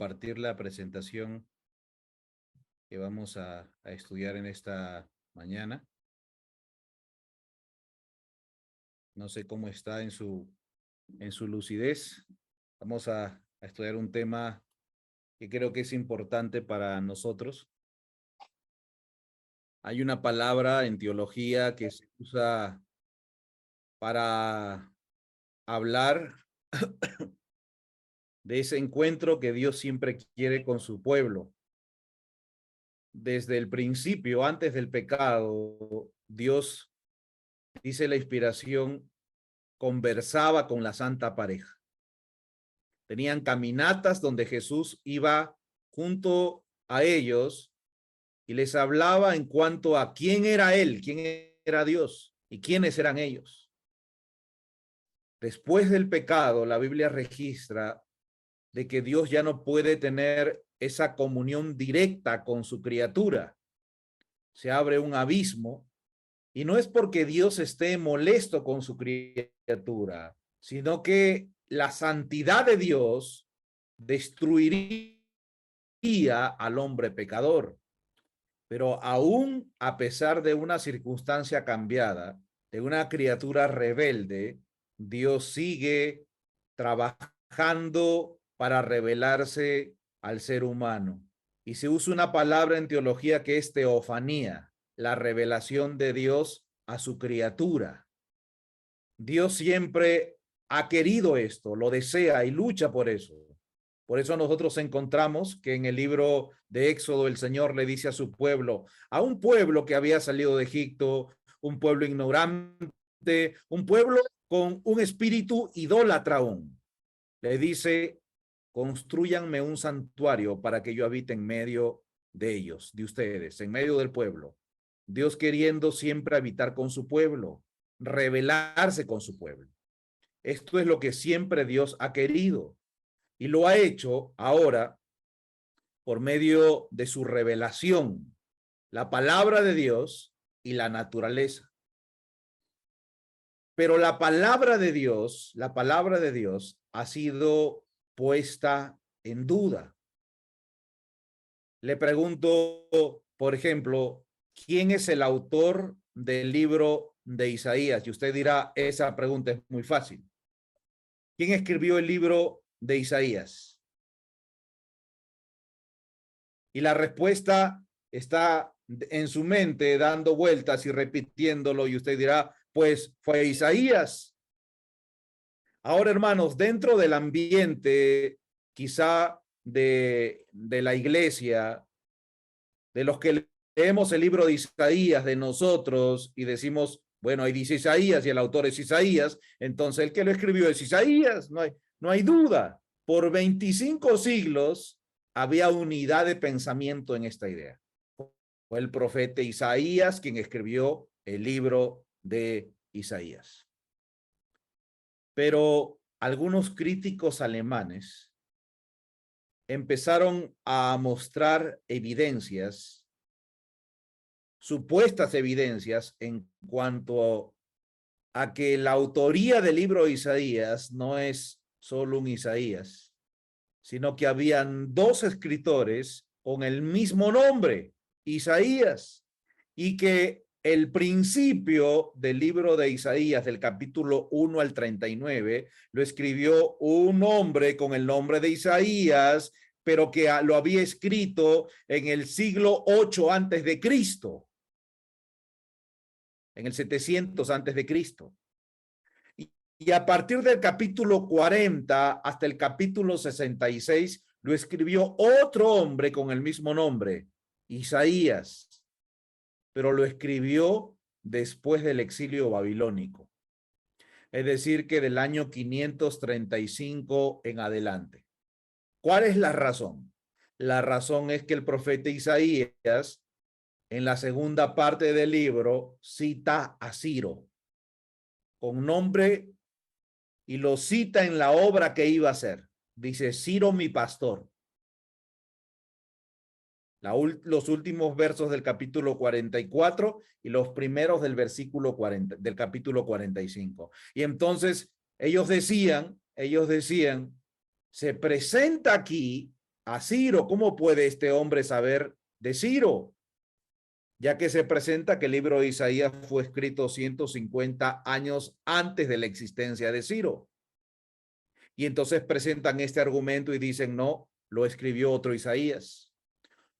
compartir la presentación que vamos a estudiar en esta mañana. No sé cómo está en su lucidez. Vamos a estudiar un tema que creo que es importante para nosotros. Hay una palabra en teología que se usa para hablar de ese encuentro que Dios siempre quiere con su pueblo. Desde el principio, antes del pecado, Dios, dice la inspiración, conversaba con la santa pareja. Tenían caminatas donde Jesús iba junto a ellos y les hablaba en cuanto a quién era Él, quién era Dios y quiénes eran ellos. Después del pecado, la Biblia registra de que Dios ya no puede tener esa comunión directa con su criatura. Se abre un abismo y no es porque Dios esté molesto con su criatura, sino que la santidad de Dios destruiría al hombre pecador. Pero aún a pesar de una circunstancia cambiada, de una criatura rebelde, Dios sigue trabajando para revelarse al ser humano. Y se usa una palabra en teología que es teofanía, la revelación de Dios a su criatura. Dios siempre ha querido esto, lo desea y lucha por eso. Por eso nosotros encontramos que en el libro de Éxodo el Señor le dice a su pueblo, a un pueblo que había salido de Egipto, un pueblo ignorante, un pueblo con un espíritu idólatra aún. Le dice, construyanme un santuario para que yo habite en medio de ellos, de ustedes, en medio del pueblo. Dios queriendo siempre habitar con su pueblo, revelarse con su pueblo. Esto es lo que siempre Dios ha querido y lo ha hecho ahora por medio de su revelación, la palabra de Dios y la naturaleza. Pero la palabra de Dios ha sido puesta en duda. Le pregunto, por ejemplo, ¿quién es el autor del libro de Isaías? Y usted dirá, esa pregunta es muy fácil. ¿Quién escribió el libro de Isaías? Y la respuesta está en su mente dando vueltas y repitiéndolo y usted dirá, pues fue Isaías. Ahora, hermanos, dentro del ambiente quizá de la iglesia, de los que leemos el libro de Isaías, de nosotros, y decimos, bueno, ahí dice Isaías y el autor es Isaías, entonces el que lo escribió es Isaías, no hay duda. Por 25 siglos había unidad de pensamiento en esta idea. Fue el profeta Isaías quien escribió el libro de Isaías. Pero algunos críticos alemanes empezaron a mostrar evidencias, supuestas evidencias en cuanto a que la autoría del libro de Isaías no es solo un Isaías, sino que habían dos escritores con el mismo nombre, Isaías, y que el principio del libro de Isaías, del capítulo 1 al 39, lo escribió un hombre con el nombre de Isaías, pero que lo había escrito en el siglo 8 antes de Cristo, en el 700 antes de Cristo. Y a partir del capítulo 40 hasta el capítulo 66, lo escribió otro hombre con el mismo nombre, Isaías, pero lo escribió después del exilio babilónico. Es decir, que del año 535 en adelante. ¿Cuál es la razón? La razón es que el profeta Isaías, en la segunda parte del libro, cita a Ciro con nombre y lo cita en la obra que iba a hacer. Dice, Ciro mi pastor. Los últimos versos del capítulo 44 y los primeros del versículo 40, del capítulo 45. Y entonces ellos decían, se presenta aquí a Ciro. ¿Cómo puede este hombre saber de Ciro? Ya que se presenta que el libro de Isaías fue escrito 150 años antes de la existencia de Ciro. Y entonces presentan este argumento y dicen, no, lo escribió otro Isaías.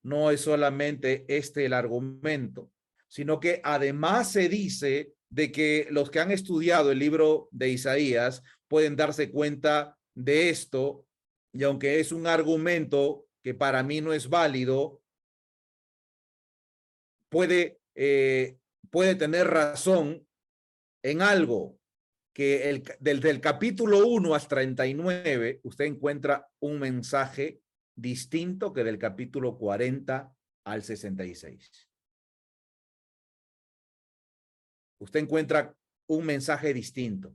No es solamente este el argumento, sino que además se dice de que los que han estudiado el libro de Isaías pueden darse cuenta de esto, y aunque es un argumento que para mí no es válido, puede tener razón en algo, que desde el capítulo 1 hasta 39, usted encuentra un mensaje distinto que del capítulo 40 al 66. Usted encuentra un mensaje distinto.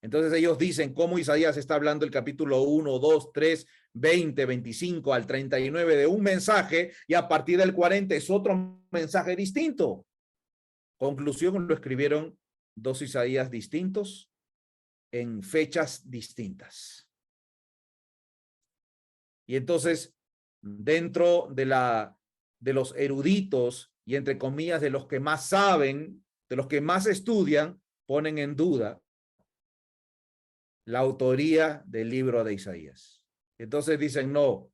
Entonces ellos dicen cómo Isaías está hablando el capítulo 1, 2, 3, 20, 25 al 39 de un mensaje, y a partir del 40 es otro mensaje distinto. Conclusión, lo escribieron dos Isaías distintos en fechas distintas. Y entonces, dentro de los eruditos y entre comillas de los que más saben, de los que más estudian, ponen en duda la autoría del libro de Isaías. Entonces dicen, no,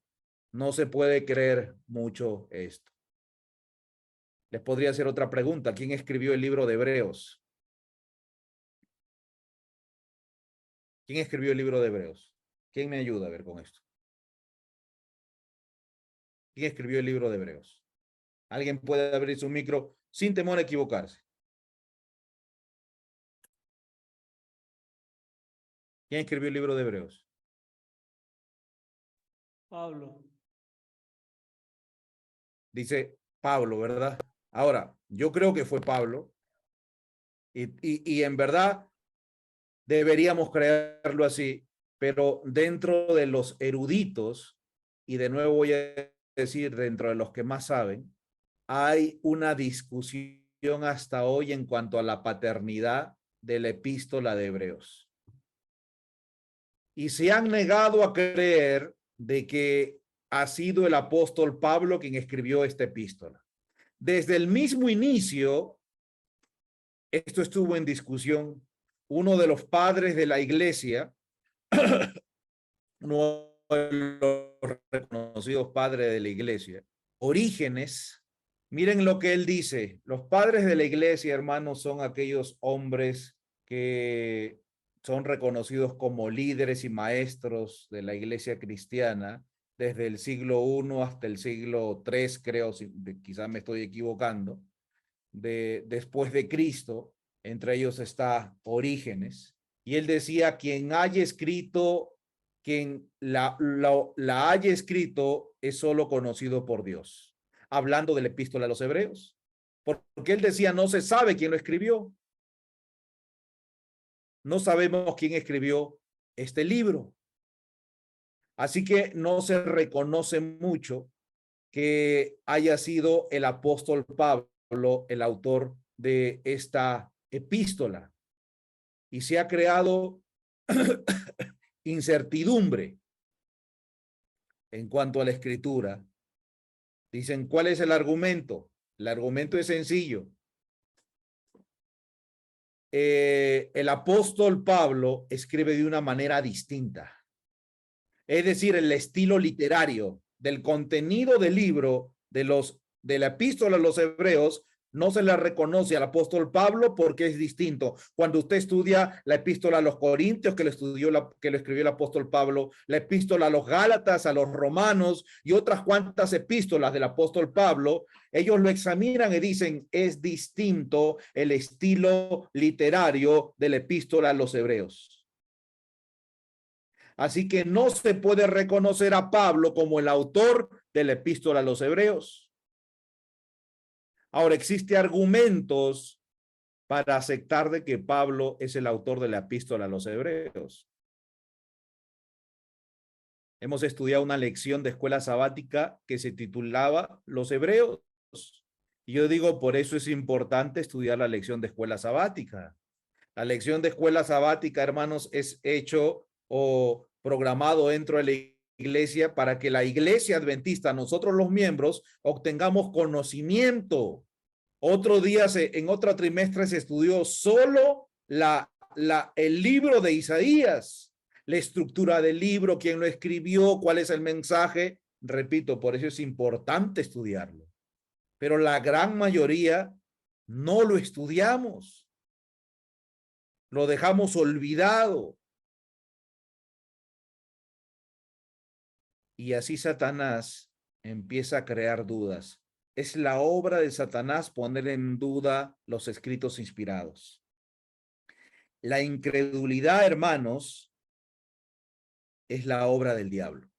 no se puede creer mucho esto. Les podría hacer otra pregunta. ¿Quién escribió el libro de Hebreos? ¿Quién escribió el libro de Hebreos? ¿Quién me ayuda a ver con esto? ¿Quién escribió el libro de Hebreos? Alguien puede abrir su micro sin temor a equivocarse. ¿Quién escribió el libro de Hebreos? Pablo. Dice Pablo, ¿verdad? Ahora, yo creo que fue Pablo y en verdad deberíamos creerlo así, pero dentro de los eruditos, y de nuevo voy a decir dentro de los que más saben, hay una discusión hasta hoy en cuanto a la paternidad de la epístola de Hebreos. Y se han negado a creer de que ha sido el apóstol Pablo quien escribió esta epístola. Desde el mismo inicio, esto estuvo en discusión. Uno de los padres de la iglesia, uno de los reconocidos padres de la iglesia, Orígenes, miren lo que él dice. Los padres de la iglesia, hermanos, son aquellos hombres que son reconocidos como líderes y maestros de la iglesia cristiana desde el siglo I hasta el siglo III, creo, quizás me estoy equivocando, después de Cristo. Entre ellos está Orígenes, y él decía, quien haya escrito, quien la haya escrito es solo conocido por Dios, hablando de la epístola a los Hebreos, porque él decía, no se sabe quién lo escribió, no sabemos quién escribió este libro, así que no se reconoce mucho que haya sido el apóstol Pablo el autor de esta epístola, y se ha creado incertidumbre en cuanto a la escritura. Dicen, ¿cuál es el argumento? El argumento es sencillo. El apóstol Pablo escribe de una manera distinta. Es decir, el estilo literario del contenido del libro de la epístola a los Hebreos no se le reconoce al apóstol Pablo porque es distinto. Cuando usted estudia la epístola a los Corintios, que lo escribió el apóstol Pablo, la epístola a los Gálatas, a los Romanos y otras cuantas epístolas del apóstol Pablo, ellos lo examinan y dicen, es distinto el estilo literario de la epístola a los Hebreos. Así que no se puede reconocer a Pablo como el autor de la epístola a los Hebreos. Ahora, existen argumentos para aceptar de que Pablo es el autor de la epístola a los Hebreos. Hemos estudiado una lección de escuela sabática que se titulaba Los Hebreos. Y yo digo, por eso es importante estudiar la lección de escuela sabática. La lección de escuela sabática, hermanos, es hecho o programado dentro de la iglesia para que la iglesia adventista, nosotros los miembros, obtengamos conocimiento. Otro día, en otro trimestre, se estudió solo el libro de Isaías, la estructura del libro, quién lo escribió, cuál es el mensaje. Repito, por eso es importante estudiarlo. Pero la gran mayoría no lo estudiamos. Lo dejamos olvidado. Y así Satanás empieza a crear dudas. Es la obra de Satanás poner en duda los escritos inspirados. La incredulidad, hermanos, es la obra del diablo.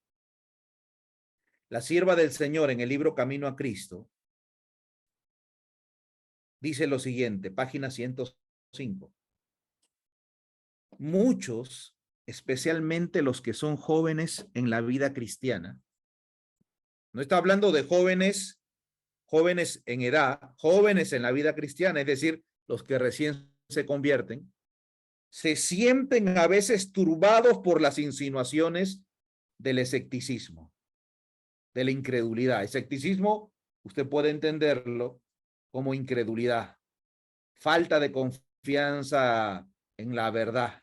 La sierva del Señor en el libro Camino a Cristo dice lo siguiente, página 105. Muchos, especialmente los que son jóvenes en la vida cristiana, no está hablando de jóvenes en edad, jóvenes en la vida cristiana, es decir, los que recién se convierten, se sienten a veces turbados por las insinuaciones del escepticismo, de la incredulidad. Escepticismo, usted puede entenderlo como incredulidad, falta de confianza en la verdad,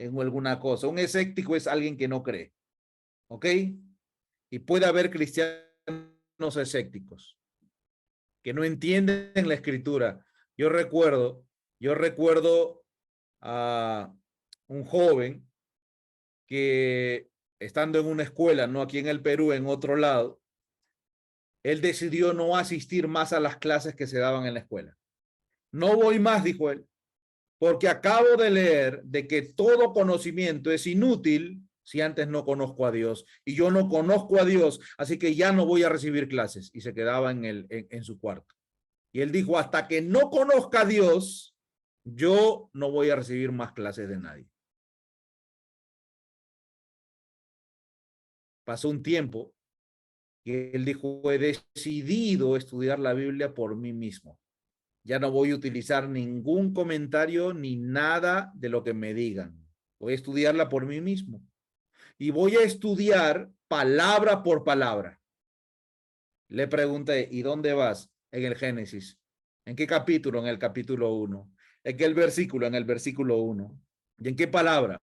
en alguna cosa. Un escéptico es alguien que no cree, ¿ok? Y puede haber cristianos escépticos que no entienden la escritura. Yo recuerdo a un joven que estando en una escuela, no aquí en el Perú, en otro lado, él decidió no asistir más a las clases que se daban en la escuela. No voy más, dijo él, porque acabo de leer de que todo conocimiento es inútil si antes no conozco a Dios. Y yo no conozco a Dios, así que ya no voy a recibir clases. Y se quedaba en su cuarto. Y él dijo, hasta que no conozca a Dios, yo no voy a recibir más clases de nadie. Pasó un tiempo que él dijo, he decidido estudiar la Biblia por mí mismo. Ya no voy a utilizar ningún comentario ni nada de lo que me digan. Voy a estudiarla por mí mismo. Y voy a estudiar palabra por palabra. Le pregunté, ¿y dónde vas? En el Génesis. ¿En qué capítulo? En el capítulo 1. ¿En qué versículo? En el versículo 1. ¿Y en qué palabra?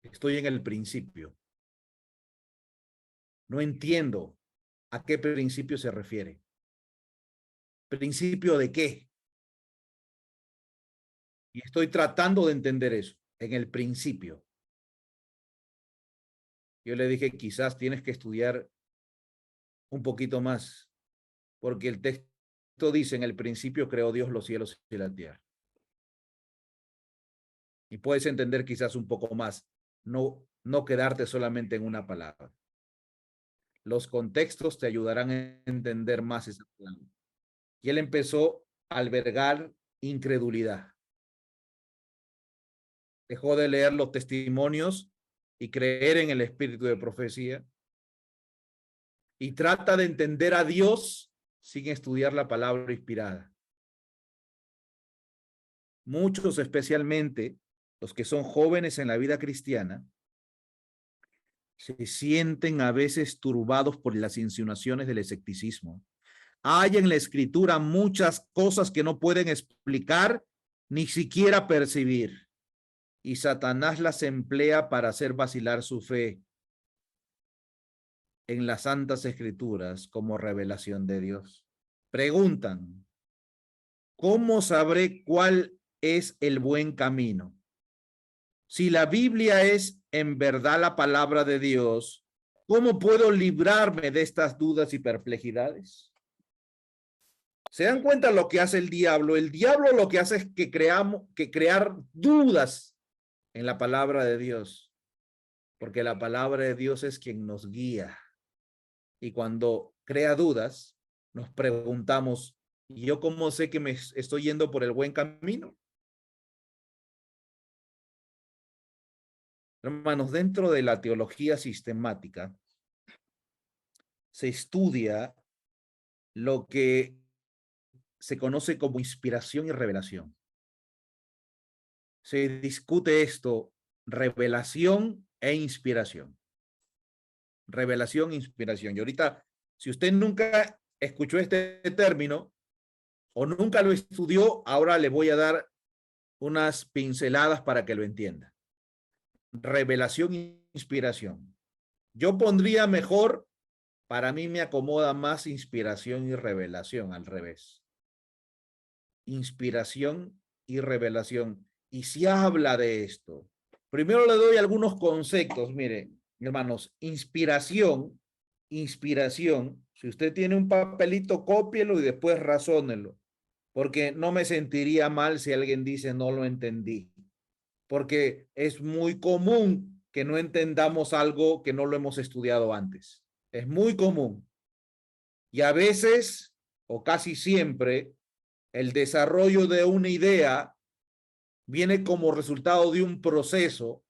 Estoy en el principio. No entiendo a qué principio se refiere. ¿Principio de qué? Y estoy tratando de entender eso, en el principio. Yo le dije, quizás tienes que estudiar un poquito más, porque el texto dice, en el principio creó Dios los cielos y la tierra. Y puedes entender quizás un poco más, no quedarte solamente en una palabra. Los contextos te ayudarán a entender más esa palabra. Y él empezó a albergar incredulidad. Dejó de leer los testimonios y creer en el espíritu de profecía. Y trata de entender a Dios sin estudiar la palabra inspirada. Muchos, especialmente los que son jóvenes en la vida cristiana, se sienten a veces turbados por las insinuaciones del escepticismo. Hay en la escritura muchas cosas que no pueden explicar ni siquiera percibir. Y Satanás las emplea para hacer vacilar su fe en las santas escrituras como revelación de Dios. Preguntan, ¿cómo sabré cuál es el buen camino? Si la Biblia es en verdad la palabra de Dios, ¿cómo puedo librarme de estas dudas y perplejidades? ¿Se dan cuenta lo que hace el diablo? El diablo lo que hace es que crear dudas en la palabra de Dios, porque la palabra de Dios es quien nos guía. Y cuando crea dudas, nos preguntamos, ¿y yo cómo sé que me estoy yendo por el buen camino? Hermanos, dentro de la teología sistemática se estudia lo que se conoce como inspiración y revelación. Se discute esto, revelación e inspiración. Revelación, inspiración. Y ahorita, si usted nunca escuchó este término o nunca lo estudió, ahora le voy a dar unas pinceladas para que lo entienda. Revelación, inspiración. Yo pondría mejor, para mí me acomoda más inspiración y revelación, al revés. Inspiración y revelación. Y si habla de esto, primero le doy algunos conceptos. Mire, hermanos, inspiración, si usted tiene un papelito, cópielo y después razónelo, porque no me sentiría mal si alguien dice no lo entendí, porque es muy común que no entendamos algo que no lo hemos estudiado antes. Es muy común. Y a veces, o casi siempre, el desarrollo de una idea viene como resultado de un proceso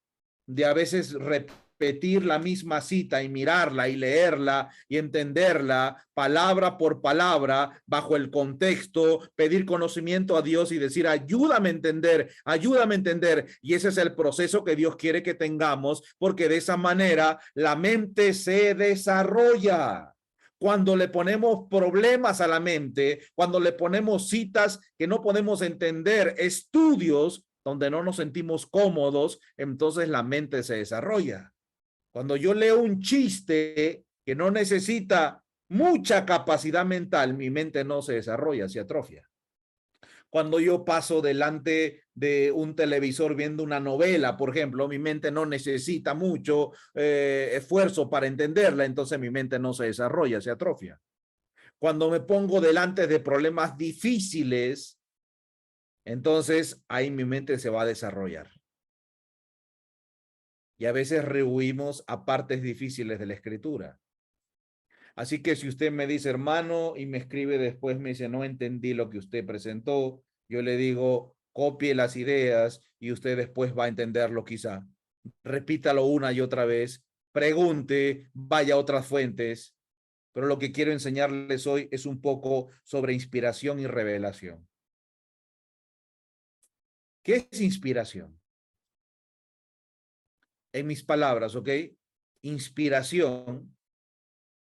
de a veces repetir la misma cita y mirarla y leerla y entenderla palabra por palabra bajo el contexto, pedir conocimiento a Dios y decir, ayúdame a entender, ayúdame a entender. Y ese es el proceso que Dios quiere que tengamos, porque de esa manera la mente se desarrolla. Cuando le ponemos problemas a la mente, cuando le ponemos citas que no podemos entender, estudios donde no nos sentimos cómodos, entonces la mente se desarrolla. Cuando yo leo un chiste que no necesita mucha capacidad mental, mi mente no se desarrolla, se atrofia. Cuando yo paso delante de un televisor viendo una novela, por ejemplo, mi mente no necesita mucho esfuerzo para entenderla, entonces mi mente no se desarrolla, se atrofia. Cuando me pongo delante de problemas difíciles, entonces ahí mi mente se va a desarrollar. Y a veces rehuimos a partes difíciles de la escritura. Así que si usted me dice, hermano, y me escribe después, me dice, no entendí lo que usted presentó, yo le digo, copie las ideas y usted después va a entenderlo quizá. Repítalo una y otra vez, pregunte, vaya a otras fuentes. Pero lo que quiero enseñarles hoy es un poco sobre inspiración y revelación. ¿Qué es inspiración? En mis palabras, ¿ok? Inspiración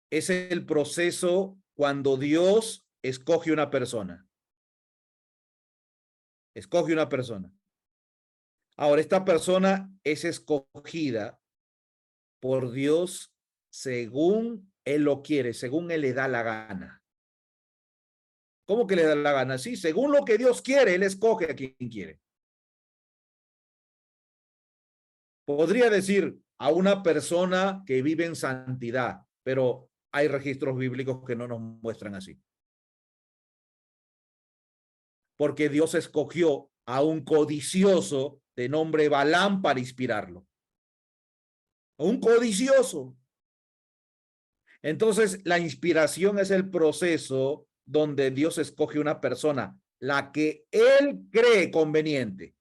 es el proceso cuando Dios escoge una persona. Escoge una persona. Ahora, esta persona es escogida por Dios según Él lo quiere, según Él le da la gana. ¿Cómo que le da la gana? Sí, según lo que Dios quiere, Él escoge a quien quiere. Podría decir a una persona que vive en santidad, pero hay registros bíblicos que no nos muestran así. Porque Dios escogió a un codicioso de nombre Balaam para inspirarlo. Un codicioso. Entonces, la inspiración es el proceso donde Dios escoge una persona, la que Él cree conveniente.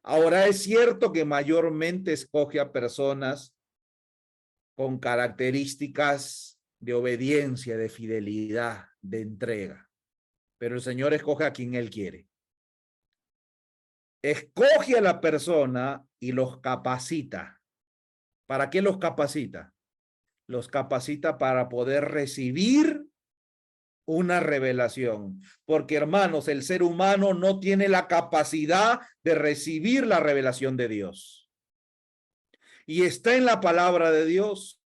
Ahora, es cierto que mayormente escoge a personas con características de obediencia, de fidelidad, de entrega. Pero el Señor escoge a quien Él quiere. Escoge a la persona y los capacita. ¿Para qué los capacita? Los capacita para poder recibir una revelación. Porque, hermanos, el ser humano no tiene la capacidad de recibir la revelación de Dios. Y está en la palabra de Dios.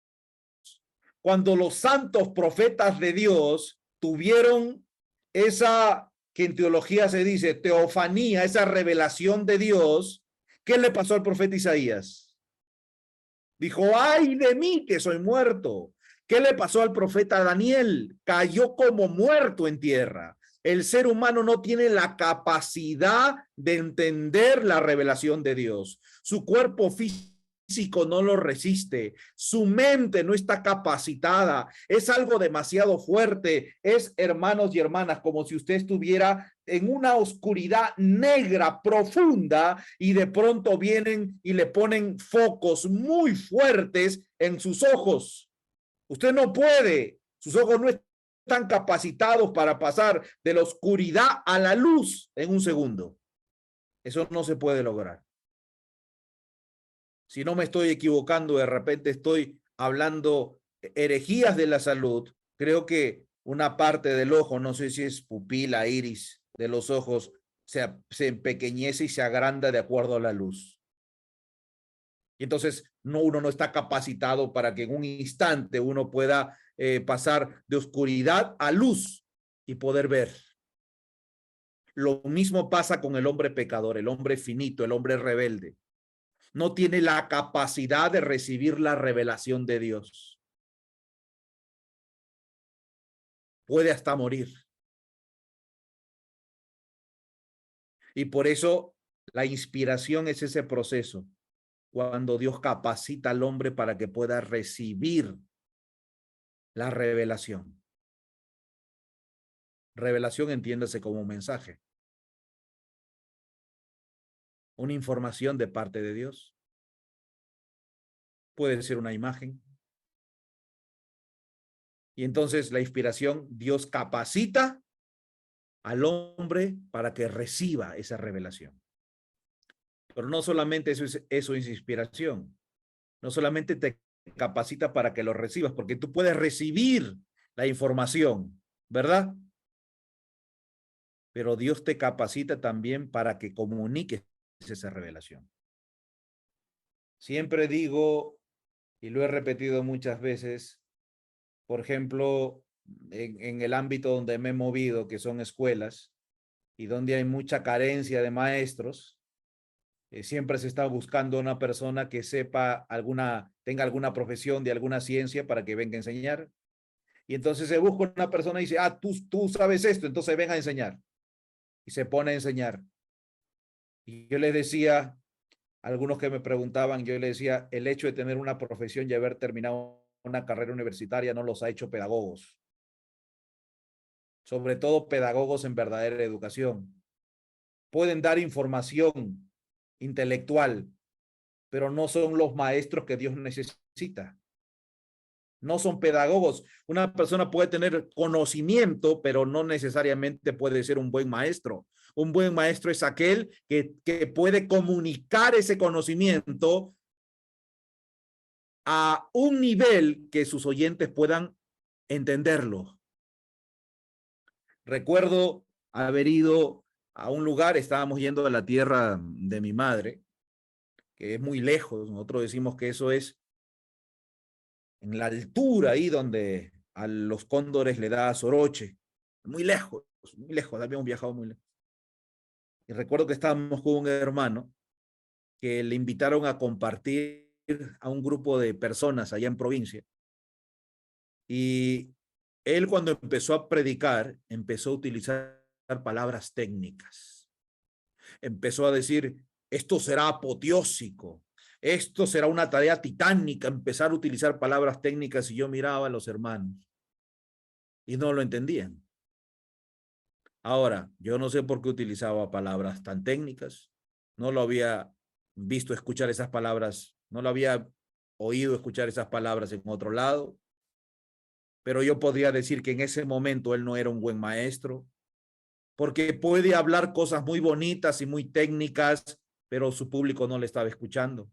Cuando los santos profetas de Dios tuvieron esa, que en teología se dice, teofanía, esa revelación de Dios, ¿qué le pasó al profeta Isaías? Dijo, ay de mí que soy muerto. ¿Qué le pasó al profeta Daniel? Cayó como muerto en tierra. El ser humano no tiene la capacidad de entender la revelación de Dios. Su cuerpo físico no lo resiste, su mente no está capacitada, es algo demasiado fuerte, es, hermanos y hermanas, como si usted estuviera en una oscuridad negra profunda y de pronto vienen y le ponen focos muy fuertes en sus ojos. Usted no puede, sus ojos no están capacitados para pasar de la oscuridad a la luz en un segundo. Eso no se puede lograr. Si no me estoy equivocando, de repente estoy hablando herejías de la salud, creo que una parte del ojo, no sé si es pupila, iris de los ojos, se empequeñece y se agranda de acuerdo a la luz. Y entonces uno no está capacitado para que en un instante uno pueda pasar de oscuridad a luz y poder ver. Lo mismo pasa con el hombre pecador, el hombre finito, el hombre rebelde. No tiene la capacidad de recibir la revelación de Dios. Puede hasta morir. Y por eso la inspiración es ese proceso, cuando Dios capacita al hombre para que pueda recibir la revelación. Revelación entiéndase como mensaje. Una información de parte de Dios. Puede ser una imagen. Y entonces la inspiración, Dios capacita al hombre para que reciba esa revelación. Pero no solamente eso es inspiración. No solamente te capacita para que lo recibas, porque tú puedes recibir la información, ¿verdad? Pero Dios te capacita también para que comuniques esa revelación. Siempre digo, y lo he repetido muchas veces, por ejemplo, en el ámbito donde me he movido, que son escuelas, y donde hay mucha carencia de maestros, siempre se está buscando una persona que sepa tenga alguna profesión de alguna ciencia para que venga a enseñar. Y entonces se busca una persona y dice, tú sabes esto, entonces venga a enseñar. Y se pone a enseñar. Y yo le decía, algunos que me preguntaban, yo le decía, el hecho de tener una profesión y haber terminado una carrera universitaria no los ha hecho pedagogos. Sobre todo pedagogos en verdadera educación. Pueden dar información intelectual, pero no son los maestros que Dios necesita. No son pedagogos. Una persona puede tener conocimiento, pero no necesariamente puede ser un buen maestro. Un buen maestro es aquel que puede comunicar ese conocimiento a un nivel que sus oyentes puedan entenderlo. Recuerdo haber ido a un lugar, estábamos yendo a la tierra de mi madre, que es muy lejos. Nosotros decimos que eso es en la altura, ahí donde a los cóndores le da Soroche. Muy lejos, habíamos viajado muy lejos. Y recuerdo que estábamos con un hermano que le invitaron a compartir a un grupo de personas allá en provincia. Y él, cuando empezó a predicar, empezó a utilizar palabras técnicas. Empezó a decir, esto será apoteósico, esto será una tarea titánica, empezar a utilizar palabras técnicas, y yo miraba a los hermanos y no lo entendían. Ahora, yo no sé por qué utilizaba palabras tan técnicas. No lo había visto escuchar esas palabras, no lo había oído escuchar esas palabras en otro lado. Pero yo podría decir que en ese momento él no era un buen maestro, porque puede hablar cosas muy bonitas y muy técnicas, pero su público no le estaba escuchando.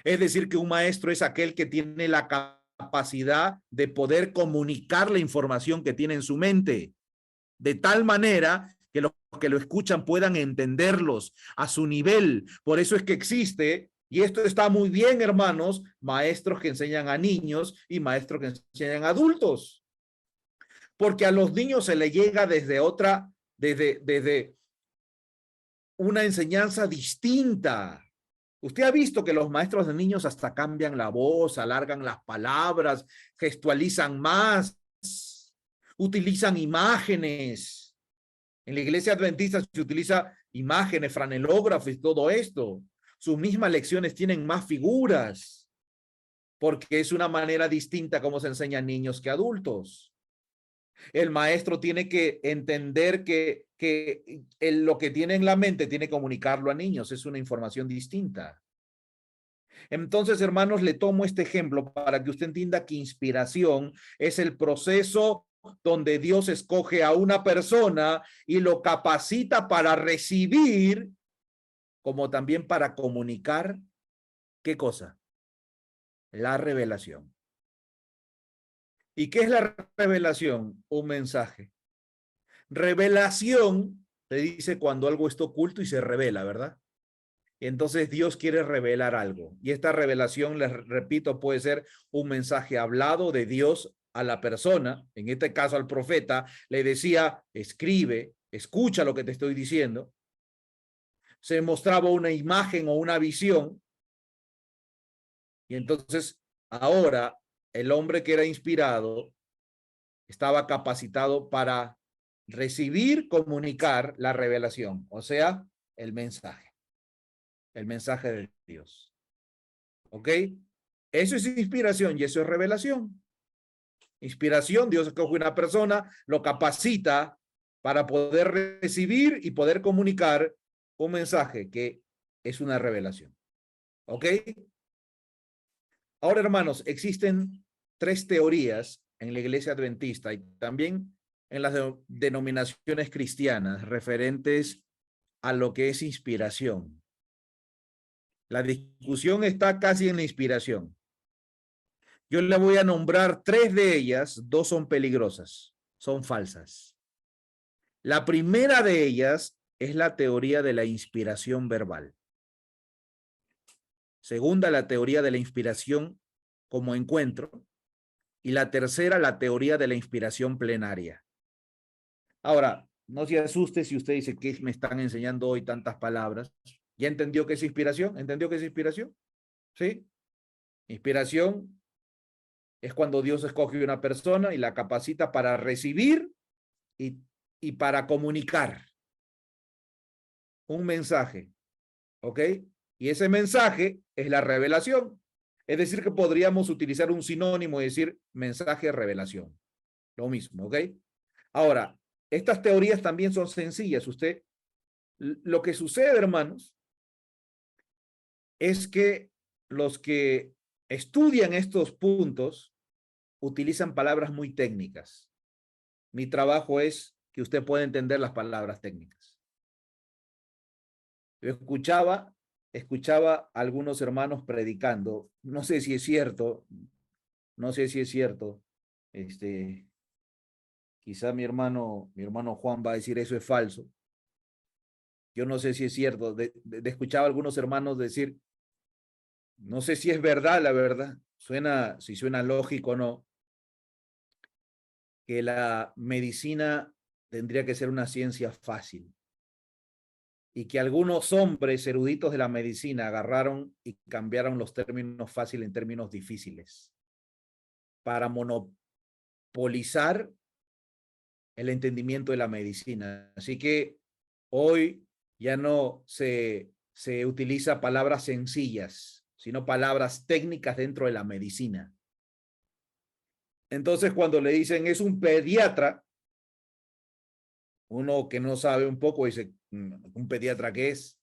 Es decir, que un maestro es aquel que tiene la capacidad de poder comunicar la información que tiene en su mente, de tal manera que los que lo escuchan puedan entenderlos a su nivel. Por eso es que existe, y esto está muy bien, hermanos, maestros que enseñan a niños y maestros que enseñan a adultos. Porque a los niños se les llega desde una enseñanza distinta. Usted ha visto que los maestros de niños hasta cambian la voz, alargan las palabras, gestualizan más, utilizan imágenes. En la iglesia adventista se utiliza imágenes, franelógrafos y todo esto. Sus mismas lecciones tienen más figuras, porque es una manera distinta como se enseñan niños que adultos. El maestro tiene que entender que lo que tiene en la mente tiene que comunicarlo a niños. Es una información distinta. Entonces, hermanos, le tomo este ejemplo para que usted entienda que inspiración es el proceso donde Dios escoge a una persona y lo capacita para recibir, como también para comunicar. ¿Qué cosa? La revelación. ¿Y qué es la revelación? Un mensaje. Revelación se dice cuando algo está oculto y se revela, ¿verdad? Entonces Dios quiere revelar algo. Y esta revelación, les repito, puede ser un mensaje hablado de Dios a la persona, en este caso al profeta, le decía, escribe, escucha lo que te estoy diciendo. Se mostraba una imagen o una visión. Y entonces ahora el hombre que era inspirado estaba capacitado para recibir, comunicar la revelación, o sea, el mensaje de Dios. ¿Ok? Eso es inspiración y eso es revelación. Inspiración, Dios escoge una persona, lo capacita para poder recibir y poder comunicar un mensaje que es una revelación. ¿Ok? Ahora, hermanos, existen tres teorías en la iglesia adventista y también en las denominaciones cristianas referentes a lo que es inspiración. La discusión está casi en la inspiración. Yo le voy a nombrar tres de ellas, dos son peligrosas, son falsas. La primera de ellas es la teoría de la inspiración verbal. Segunda, la teoría de la inspiración como encuentro. Y la tercera, la teoría de la inspiración plenaria. Ahora, no se asuste si usted dice que me están enseñando hoy tantas palabras. ¿Ya entendió qué es inspiración? ¿Entendió qué es inspiración? ¿Sí? Inspiración es cuando Dios escoge una persona y la capacita para recibir y para comunicar un mensaje. ¿Ok? Y ese mensaje es la revelación. Es decir, que podríamos utilizar un sinónimo y decir mensaje revelación. Lo mismo, ¿ok? Ahora, estas teorías también son sencillas. Lo que sucede, hermanos, es que los que estudian estos puntos utilizan palabras muy técnicas. Mi trabajo es que usted pueda entender las palabras técnicas. Yo escuchaba a algunos hermanos predicando, no sé si es cierto, quizá mi hermano Juan va a decir eso es falso. Yo no sé si es cierto, escuchaba a algunos hermanos decir, no sé si es verdad, la verdad, si suena lógico o no, que la medicina tendría que ser una ciencia fácil y que algunos hombres eruditos de la medicina agarraron y cambiaron los términos fáciles en términos difíciles para monopolizar el entendimiento de la medicina. Así que hoy ya no se utiliza palabras sencillas, sino palabras técnicas dentro de la medicina. Entonces, cuando le dicen es un pediatra, uno que no sabe un poco dice, ¿un pediatra qué es?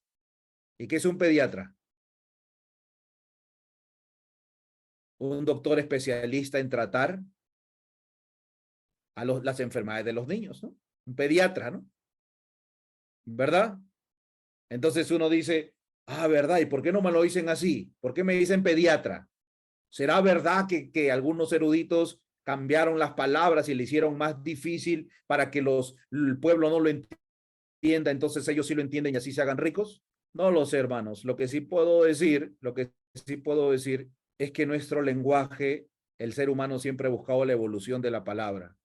¿Y qué es un pediatra? Un doctor especialista en tratar a las enfermedades de los niños, ¿no? Un pediatra, ¿no? ¿Verdad? Entonces uno dice, ¿verdad? ¿Y por qué no me lo dicen así? ¿Por qué me dicen pediatra? ¿Será verdad que algunos eruditos cambiaron las palabras y le hicieron más difícil para que el pueblo no lo entienda, entonces ellos sí lo entienden y así se hagan ricos? No lo sé, hermanos. Lo que sí puedo decir es que nuestro lenguaje, el ser humano siempre ha buscado la evolución de la palabra.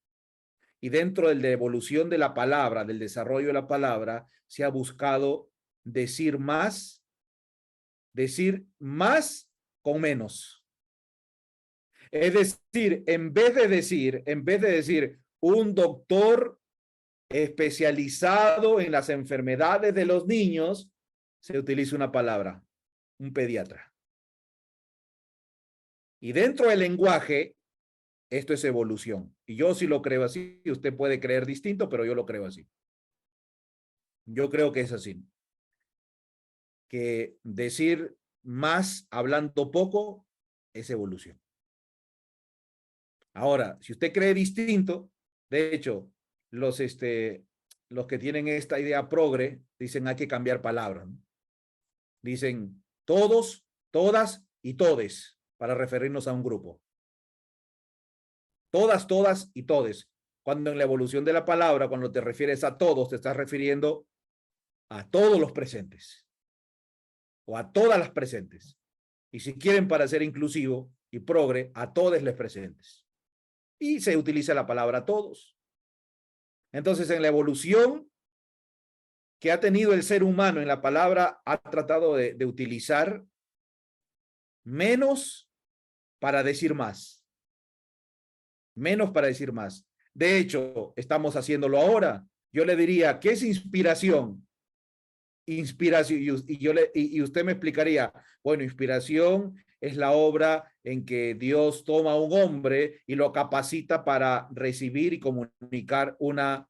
Y dentro de la evolución de la palabra, del desarrollo de la palabra, se ha buscado decir más con menos. Es decir, en vez de decir un doctor especializado en las enfermedades de los niños, se utiliza una palabra, un pediatra. Y dentro del lenguaje, esto es evolución. Y yo sí lo creo así. Usted puede creer distinto, pero yo lo creo así. Yo creo que es así. Que decir más hablando poco es evolución. Ahora, si usted cree distinto, de hecho, los que tienen esta idea progre dicen hay que cambiar palabras, ¿no? Dicen todos, todas y todes para referirnos a un grupo. Todas, todas y todes. Cuando en la evolución de la palabra, cuando te refieres a todos, te estás refiriendo a todos los presentes o a todas las presentes. Y si quieren, para ser inclusivo y progre, a todos les presentes. Y se utiliza la palabra todos. Entonces, en la evolución que ha tenido el ser humano en la palabra, ha tratado de utilizar menos para decir más. Menos para decir más. De hecho, estamos haciéndolo ahora. Yo le diría, ¿qué es inspiración? Inspiración, y usted me explicaría, bueno, inspiración es la obra en que Dios toma a un hombre y lo capacita para recibir y comunicar una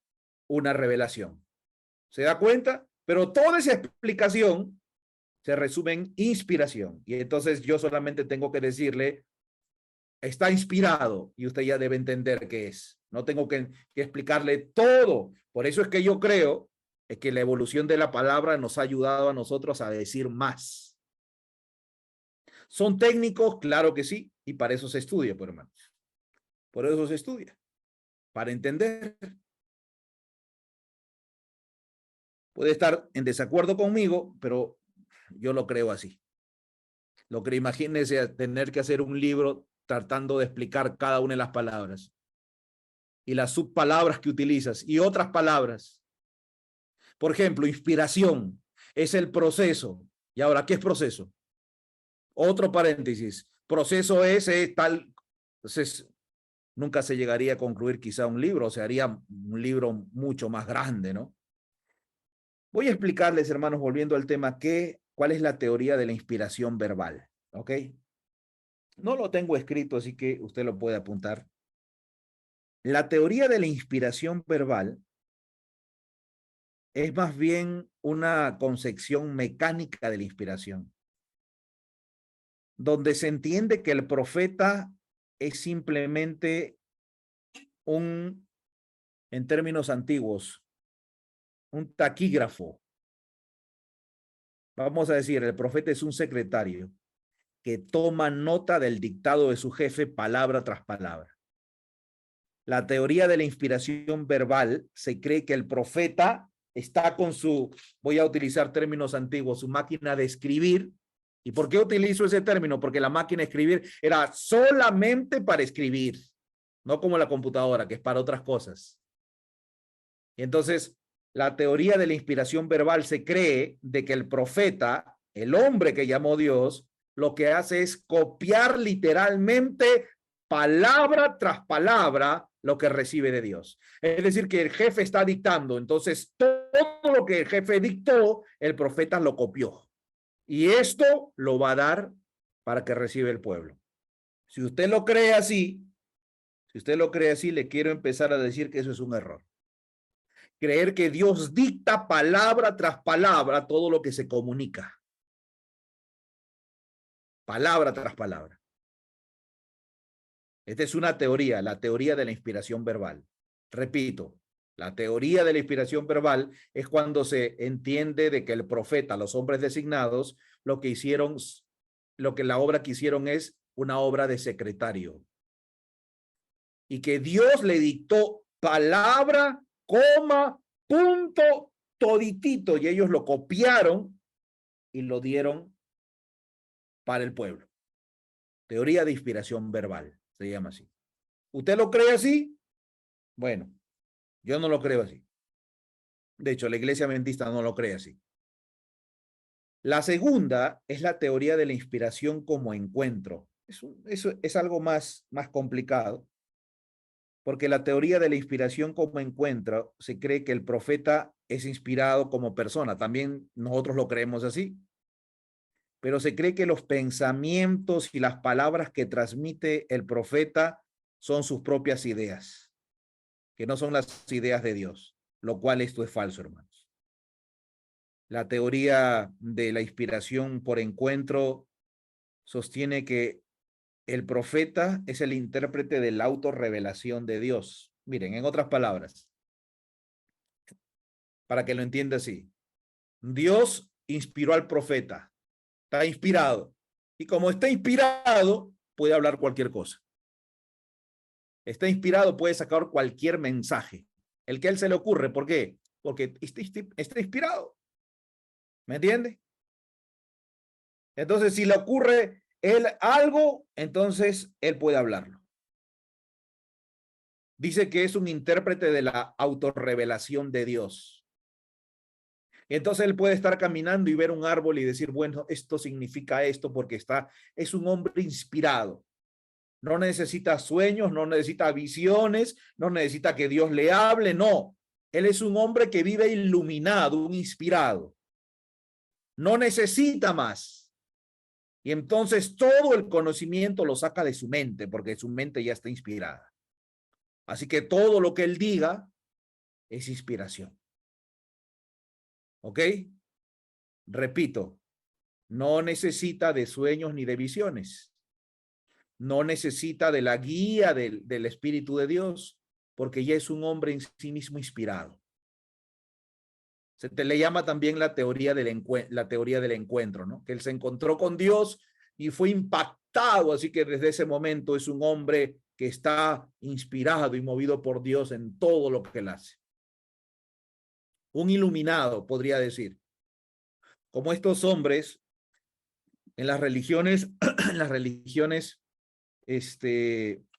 revelación. ¿Se da cuenta? Pero toda esa explicación se resume en inspiración. Y entonces yo solamente tengo que decirle, está inspirado, y usted ya debe entender qué es. No tengo que explicarle todo. Por eso es que yo creo que la evolución de la palabra nos ha ayudado a nosotros a decir más. ¿Son técnicos? Claro que sí, y para eso se estudia, pues, hermanos. Por eso se estudia, para entender. Puede estar en desacuerdo conmigo, pero yo lo creo así. Lo que imagínese tener que hacer un libro tratando de explicar cada una de las palabras y las subpalabras que utilizas y otras palabras. Por ejemplo, inspiración es el proceso. Y ahora, ¿qué es proceso? Otro paréntesis. Proceso es tal. Entonces, nunca se llegaría a concluir quizá un libro, o sea, haría un libro mucho más grande, ¿no? Voy a explicarles, hermanos, volviendo al tema, cuál es la teoría de la inspiración verbal, ¿ok? No lo tengo escrito, así que usted lo puede apuntar. La teoría de la inspiración verbal es más bien una concepción mecánica de la inspiración, donde se entiende que el profeta es simplemente en términos antiguos, un taquígrafo. Vamos a decir, el profeta es un secretario que toma nota del dictado de su jefe palabra tras palabra. La teoría de la inspiración verbal se cree que el profeta está con voy a utilizar términos antiguos, su máquina de escribir. ¿Y por qué utilizo ese término? Porque la máquina de escribir era solamente para escribir, no como la computadora, que es para otras cosas. Y entonces, la teoría de la inspiración verbal se cree de que el profeta, el hombre que llamó Dios, lo que hace es copiar literalmente palabra tras palabra lo que recibe de Dios. Es decir, que el jefe está dictando, entonces todo lo que el jefe dictó, el profeta lo copió. Y esto lo va a dar para que reciba el pueblo. Si usted lo cree así, le quiero empezar a decir que eso es un error. Creer que Dios dicta palabra tras palabra todo lo que se comunica. Palabra tras palabra. Esta es una teoría, la teoría de la inspiración verbal. Repito, la teoría de la inspiración verbal es cuando se entiende de que el profeta, los hombres designados, lo que la obra que hicieron es una obra de secretario. Y que Dios le dictó palabra, coma, punto, toditito, y ellos lo copiaron y lo dieron para el pueblo. Teoría de inspiración verbal, se llama así. ¿Usted lo cree así? Bueno, yo no lo creo así. De hecho, la iglesia adventista no lo cree así. La segunda es la teoría de la inspiración como encuentro. Eso es algo más complicado, porque la teoría de la inspiración como encuentro se cree que el profeta es inspirado como persona. También nosotros lo creemos así. Pero se cree que los pensamientos y las palabras que transmite el profeta son sus propias ideas, que no son las ideas de Dios, lo cual esto es falso, hermanos. La teoría de la inspiración por encuentro sostiene que el profeta es el intérprete de la autorrevelación de Dios. Miren, en otras palabras, para que lo entienda así, Dios inspiró al profeta, está inspirado, y como está inspirado, puede hablar cualquier cosa. Está inspirado, puede sacar cualquier mensaje. El que a él se le ocurre. ¿Por qué? Porque está inspirado. ¿Me entiende? Entonces, si le ocurre él algo, entonces él puede hablarlo. Dice que es un intérprete de la autorrevelación de Dios. Entonces él puede estar caminando y ver un árbol y decir, bueno, esto significa esto porque es un hombre inspirado. No necesita sueños, no necesita visiones, no necesita que Dios le hable, no. Él es un hombre que vive iluminado, un inspirado. No necesita más. Y entonces todo el conocimiento lo saca de su mente, porque su mente ya está inspirada. Así que todo lo que él diga es inspiración. ¿Ok? Repito, no necesita de sueños ni de visiones. No necesita de la guía del Espíritu de Dios, porque ya es un hombre en sí mismo inspirado. Se le llama también la teoría del encuentro, ¿no? Que él se encontró con Dios y fue impactado, así que desde ese momento es un hombre que está inspirado y movido por Dios en todo lo que él hace. Un iluminado, podría decir. Como estos hombres en las religiones, en las religiones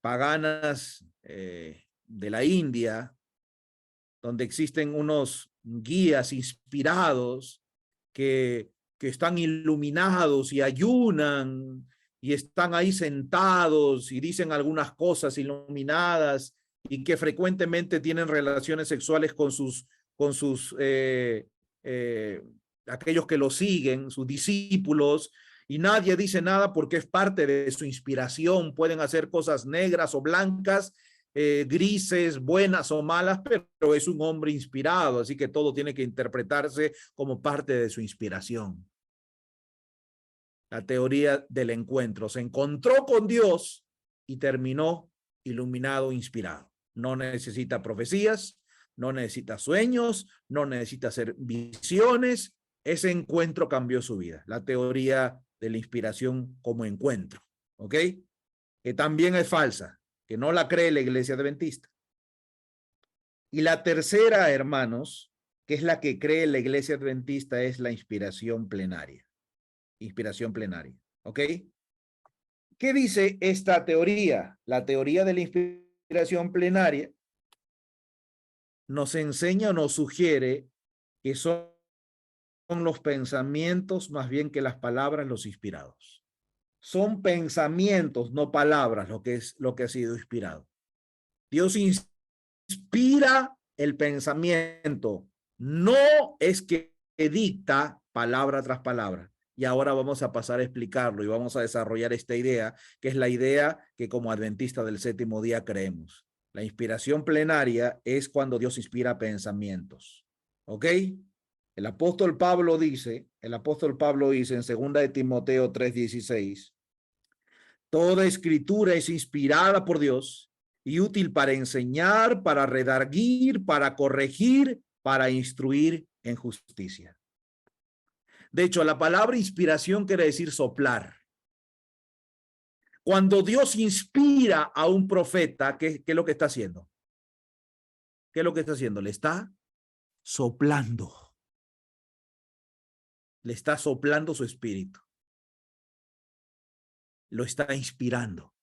paganas de la India, donde existen unos guías inspirados que están iluminados y ayunan y están ahí sentados y dicen algunas cosas iluminadas y que frecuentemente tienen relaciones sexuales con sus aquellos que lo siguen, sus discípulos, y nadie dice nada porque es parte de su inspiración. Pueden hacer cosas negras o blancas, grises, buenas o malas, pero es un hombre inspirado, así que todo tiene que interpretarse como parte de su inspiración. La teoría del encuentro. Se encontró con Dios y terminó iluminado, inspirado. No necesita profecías, no necesita sueños, no necesita hacer visiones. Ese encuentro cambió su vida. La teoría de la inspiración como encuentro, ¿ok? Que también es falsa, que no la cree la Iglesia Adventista. Y la tercera, hermanos, que es la que cree la Iglesia Adventista, es la inspiración plenaria. Inspiración plenaria, ¿ok? ¿Qué dice esta teoría? La teoría de la inspiración plenaria nos enseña o nos sugiere que son los pensamientos más bien que las palabras los inspirados. Son pensamientos, no palabras, lo que ha sido inspirado. Dios inspira el pensamiento, no es que dicta palabra tras palabra. Y ahora vamos a pasar a explicarlo y vamos a desarrollar esta idea, que es la idea que como adventistas del séptimo día creemos. La inspiración plenaria es cuando Dios inspira pensamientos. ¿Ok? El apóstol Pablo dice en 2 de Timoteo 3:16, toda escritura es inspirada por Dios y útil para enseñar, para redarguir, para corregir, para instruir en justicia. De hecho, la palabra inspiración quiere decir soplar. Cuando Dios inspira a un profeta, ¿qué es lo que está haciendo? ¿Qué es lo que está haciendo? Le está soplando. Le está soplando su espíritu. Lo está inspirando.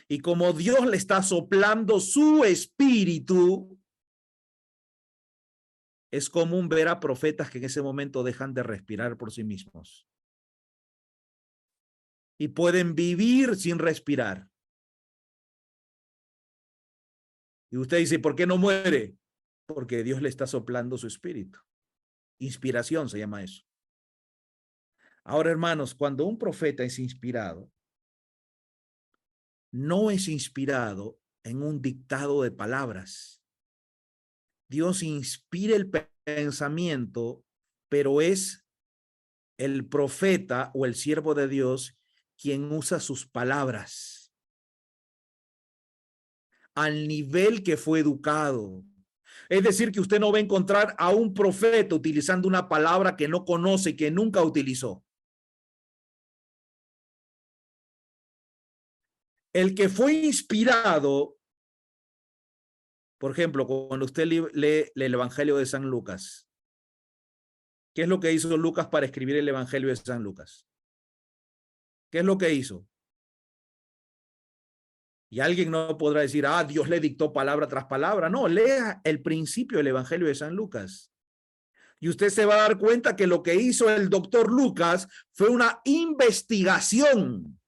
Y como Dios le está soplando su espíritu, es común ver a profetas que en ese momento dejan de respirar por sí mismos. Y pueden vivir sin respirar. Y usted dice, ¿por qué no muere? Porque Dios le está soplando su espíritu. Inspiración se llama eso. Ahora, hermanos, cuando un profeta es inspirado, no es inspirado en un dictado de palabras. Dios inspira el pensamiento, pero es el profeta o el siervo de Dios quien usa sus palabras al nivel que fue educado. Es decir, que usted no va a encontrar a un profeta utilizando una palabra que no conoce y que nunca utilizó. El que fue inspirado, por ejemplo, cuando usted lee el Evangelio de San Lucas, ¿qué es lo que hizo Lucas para escribir el Evangelio de San Lucas? ¿Qué es lo que hizo? Y alguien no podrá decir, ah, Dios le dictó palabra tras palabra. No, lea el principio del Evangelio de San Lucas. Y usted se va a dar cuenta que lo que hizo el doctor Lucas fue una investigación.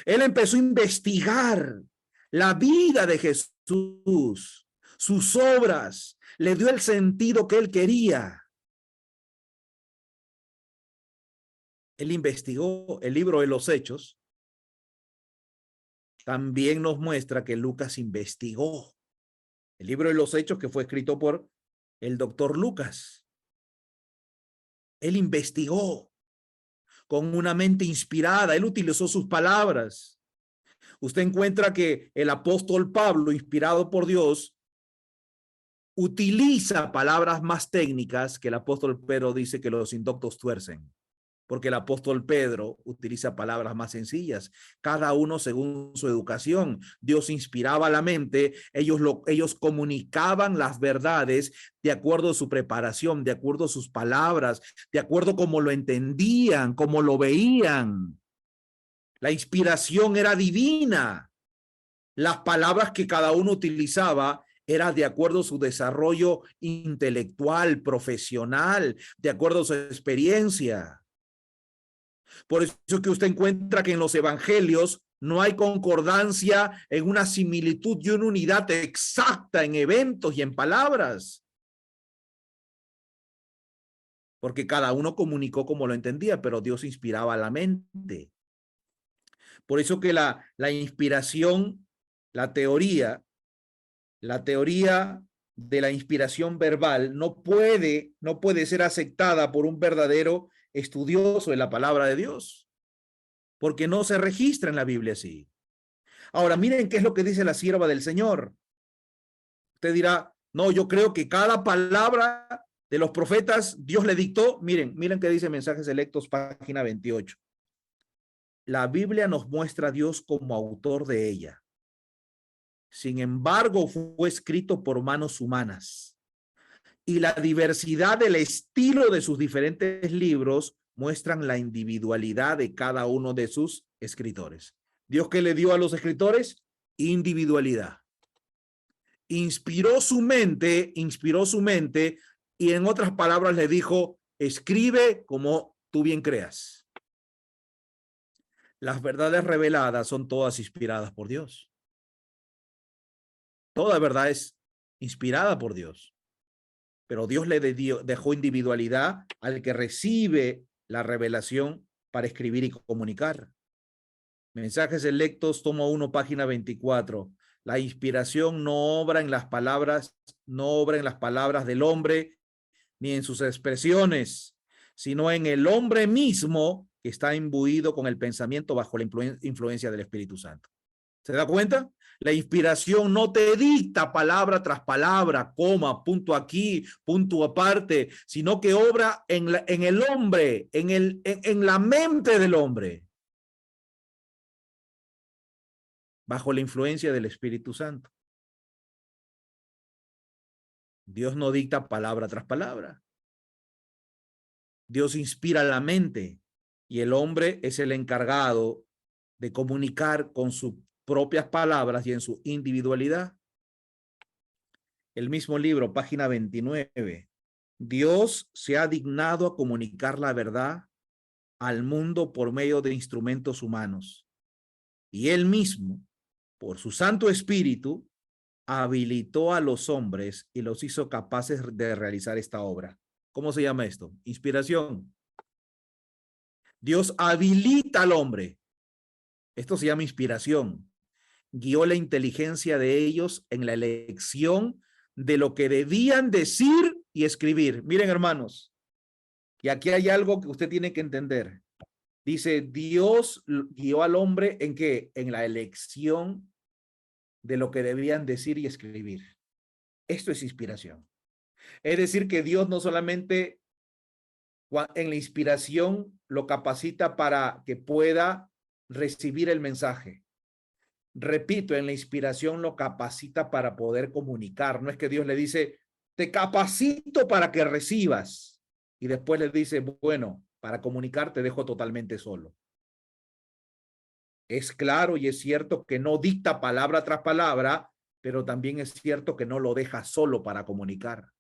Él empezó a investigar la vida de Jesús, sus obras, le dio el sentido que él quería. Él investigó el libro de los Hechos. También nos muestra que Lucas investigó el libro de los Hechos, que fue escrito por el doctor Lucas. Él investigó con una mente inspirada. Él utilizó sus palabras. Usted encuentra que el apóstol Pablo, inspirado por Dios, utiliza palabras más técnicas que el apóstol Pedro dice que los indoctos tuercen, porque el apóstol Pedro utiliza palabras más sencillas, cada uno según su educación. Dios inspiraba la mente, ellos comunicaban las verdades de acuerdo a su preparación, de acuerdo a sus palabras, de acuerdo a cómo lo entendían, cómo lo veían. La inspiración era divina. Las palabras que cada uno utilizaba era de acuerdo a su desarrollo intelectual, profesional, de acuerdo a su experiencia. Por eso es que usted encuentra que en los evangelios no hay concordancia en una similitud y una unidad exacta en eventos y en palabras. Porque cada uno comunicó como lo entendía, pero Dios inspiraba la mente. Por eso que la inspiración, la teoría de la inspiración verbal no puede ser aceptada por un verdadero estudioso de la palabra de Dios, porque no se registra en la Biblia así. Ahora, miren qué es lo que dice la sierva del Señor. Usted dirá, no, yo creo que cada palabra de los profetas Dios le dictó. Miren qué dice Mensajes Selectos, página 28. La Biblia nos muestra a Dios como autor de ella. Sin embargo, fue escrito por manos humanas. Y la diversidad del estilo de sus diferentes libros muestran la individualidad de cada uno de sus escritores. ¿Dios qué le dio a los escritores? Individualidad. Inspiró su mente y en otras palabras le dijo, escribe como tú bien creas. Las verdades reveladas son todas inspiradas por Dios. Toda verdad es inspirada por Dios. Pero Dios le dejó individualidad al que recibe la revelación para escribir y comunicar. Mensajes Selectos, tomo 1, página 24. La inspiración no obra en las palabras del hombre ni en sus expresiones, sino en el hombre mismo que está imbuido con el pensamiento bajo la influencia del Espíritu Santo. ¿Se da cuenta? La inspiración no te dicta palabra tras palabra, coma, punto aquí, punto aparte, sino que obra en el hombre, en la mente del hombre, bajo la influencia del Espíritu Santo. Dios no dicta palabra tras palabra. Dios inspira la mente y el hombre es el encargado de comunicar con sus propias palabras y en su individualidad. El mismo libro, página 29. Dios se ha dignado a comunicar la verdad al mundo por medio de instrumentos humanos. Y él mismo, por su Santo Espíritu, habilitó a los hombres y los hizo capaces de realizar esta obra. ¿Cómo se llama esto? Inspiración. Dios habilita al hombre. Esto se llama inspiración. Guió la inteligencia de ellos en la elección de lo que debían decir y escribir. Miren, hermanos, y aquí hay algo que usted tiene que entender. Dice, Dios guió al hombre ¿en qué? En la elección de lo que debían decir y escribir. Esto es inspiración. Es decir, que Dios no solamente en la inspiración lo capacita para que pueda recibir el mensaje. Repito, en la inspiración lo capacita para poder comunicar. No es que Dios le dice, te capacito para que recibas. Y después le dice, bueno, para comunicar te dejo totalmente solo. Es claro y es cierto que no dicta palabra tras palabra, pero también es cierto que no lo deja solo para comunicar.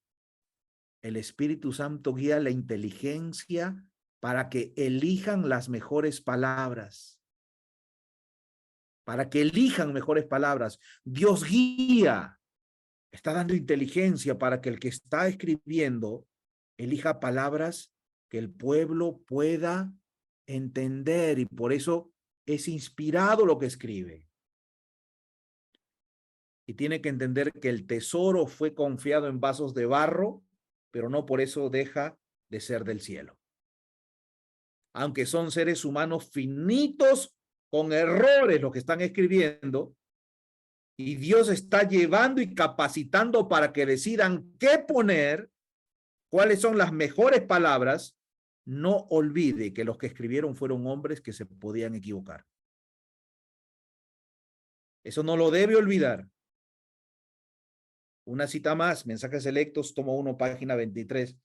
El Espíritu Santo guía la inteligencia para que elijan las mejores palabras. Para que elijan mejores palabras. Dios guía, está dando inteligencia para que el que está escribiendo elija palabras que el pueblo pueda entender, y por eso es inspirado lo que escribe. Y tiene que entender que el tesoro fue confiado en vasos de barro, pero no por eso deja de ser del cielo. Aunque son seres humanos finitos con errores los que están escribiendo, y Dios está llevando y capacitando para que decidan qué poner, cuáles son las mejores palabras, no olvide que los que escribieron fueron hombres que se podían equivocar. Eso no lo debe olvidar. Una cita más, Mensajes Selectos, tomo 1, página 23.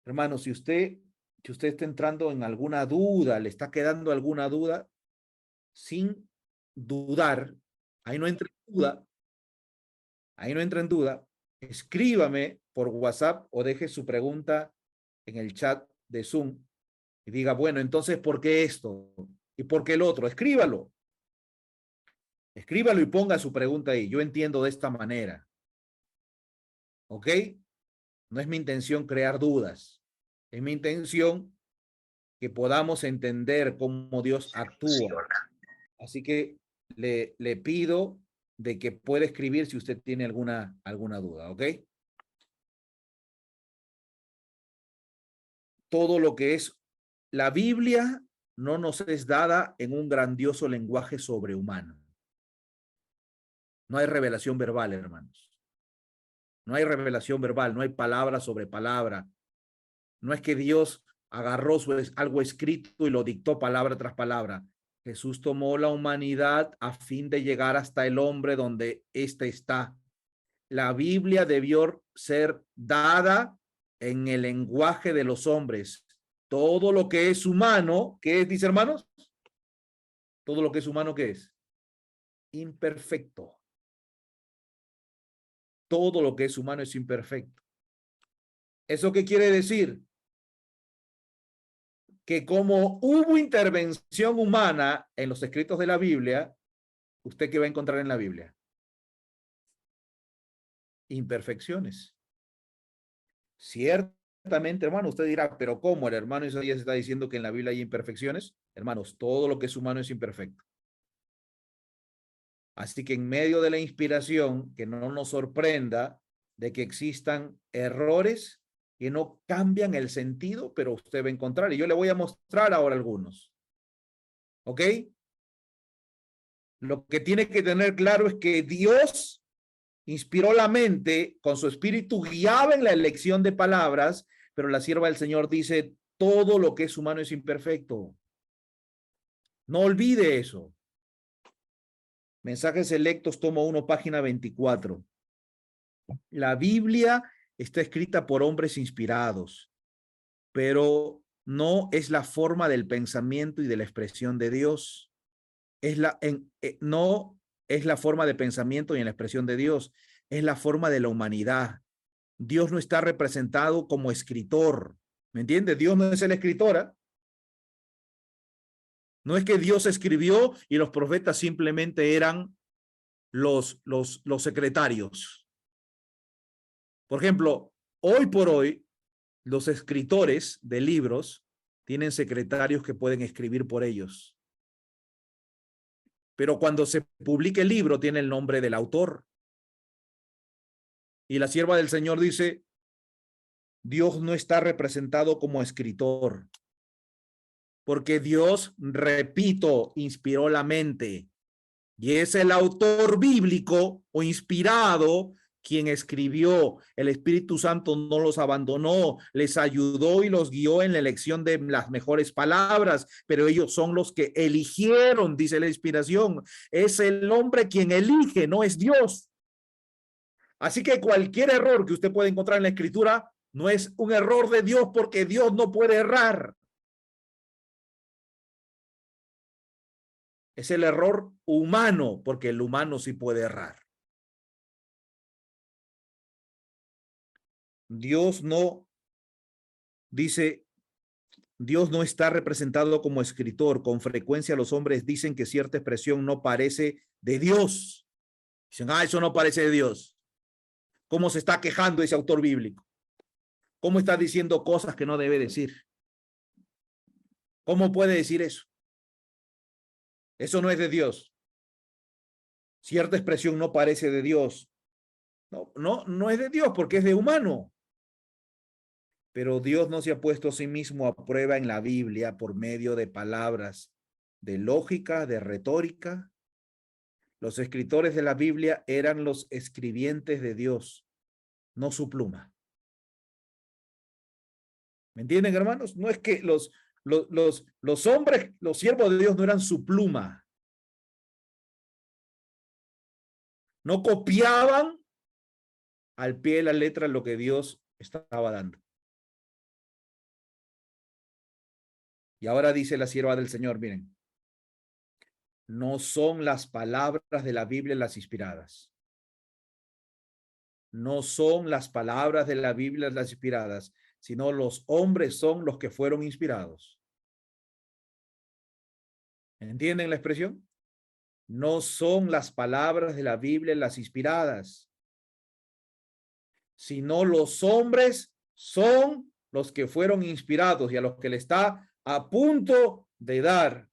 Hermano, si usted está entrando en alguna duda, le está quedando alguna duda, sin dudar, ahí no entra en duda, escríbame por WhatsApp o deje su pregunta en el chat de Zoom y diga, bueno, entonces, ¿por qué esto? ¿Y por qué el otro? Escríbalo y ponga su pregunta ahí. Yo entiendo de esta manera. ¿Ok? No es mi intención crear dudas. Es mi intención que podamos entender cómo Dios actúa. Así que le pido de que pueda escribir si usted tiene alguna duda, ¿ok? Todo lo que es la Biblia no nos es dada en un grandioso lenguaje sobrehumano. No hay revelación verbal, hermanos. No hay revelación verbal, no hay palabra sobre palabra. No es que Dios agarró algo escrito y lo dictó palabra tras palabra. Jesús tomó la humanidad a fin de llegar hasta el hombre donde éste está. La Biblia debió ser dada en el lenguaje de los hombres. Todo lo que es humano, ¿qué es, dice hermanos? Todo lo que es humano, ¿qué es? Imperfecto. Todo lo que es humano es imperfecto. ¿Eso qué quiere decir? Que como hubo intervención humana en los escritos de la Biblia, ¿usted qué va a encontrar en la Biblia? Imperfecciones. Ciertamente, hermano, usted dirá, pero ¿cómo? El hermano Isaías está diciendo que en la Biblia hay imperfecciones. Hermanos, todo lo que es humano es imperfecto. Así que en medio de la inspiración, que no nos sorprenda de que existan errores que no cambian el sentido, pero usted va a encontrar. Y yo le voy a mostrar ahora algunos. ¿Ok? Lo que tiene que tener claro es que Dios inspiró la mente, con su espíritu guiaba en la elección de palabras, pero la sierva del Señor dice, todo lo que es humano es imperfecto. No olvide eso. Mensajes Selectos, tomo 1, página 24. La Biblia está escrita por hombres inspirados, pero no es la forma del pensamiento y de la expresión de Dios. No es la forma de pensamiento y en la expresión de Dios, es la forma de la humanidad. Dios no está representado como escritor, ¿me entiendes? Dios no es el escritor. No es que Dios escribió y los profetas simplemente eran los secretarios. Por ejemplo, hoy por hoy, los escritores de libros tienen secretarios que pueden escribir por ellos. Pero cuando se publique el libro, tiene el nombre del autor. Y la sierva del Señor dice, Dios no está representado como escritor, porque Dios, repito, inspiró la mente y es el autor bíblico o inspirado quien escribió. El Espíritu Santo no los abandonó, les ayudó y los guió en la elección de las mejores palabras, pero ellos son los que eligieron, dice la inspiración. Es el hombre quien elige, no es Dios. Así que cualquier error que usted pueda encontrar en la Escritura no es un error de Dios, porque Dios no puede errar. Es el error humano, porque el humano sí puede errar. Dios no, dice, Dios no está representado como escritor. Con frecuencia los hombres dicen que cierta expresión no parece de Dios. Dicen, eso no parece de Dios. ¿Cómo se está quejando ese autor bíblico? ¿Cómo está diciendo cosas que no debe decir? ¿Cómo puede decir eso? Eso no es de Dios. Cierta expresión no parece de Dios. No es de Dios, porque es de humano. Pero Dios no se ha puesto a sí mismo a prueba en la Biblia por medio de palabras de lógica, de retórica. Los escritores de la Biblia eran los escribientes de Dios, no su pluma. ¿Me entienden, hermanos? No es que los hombres, los siervos de Dios no eran su pluma. No copiaban al pie de la letra lo que Dios estaba dando. Y ahora dice la sierva del Señor, miren, no son las palabras de la Biblia las inspiradas. No son las palabras de la Biblia las inspiradas, sino los hombres son los que fueron inspirados. ¿Entienden la expresión? No son las palabras de la Biblia las inspiradas, sino los hombres son los que fueron inspirados, y a los que le está a punto de dar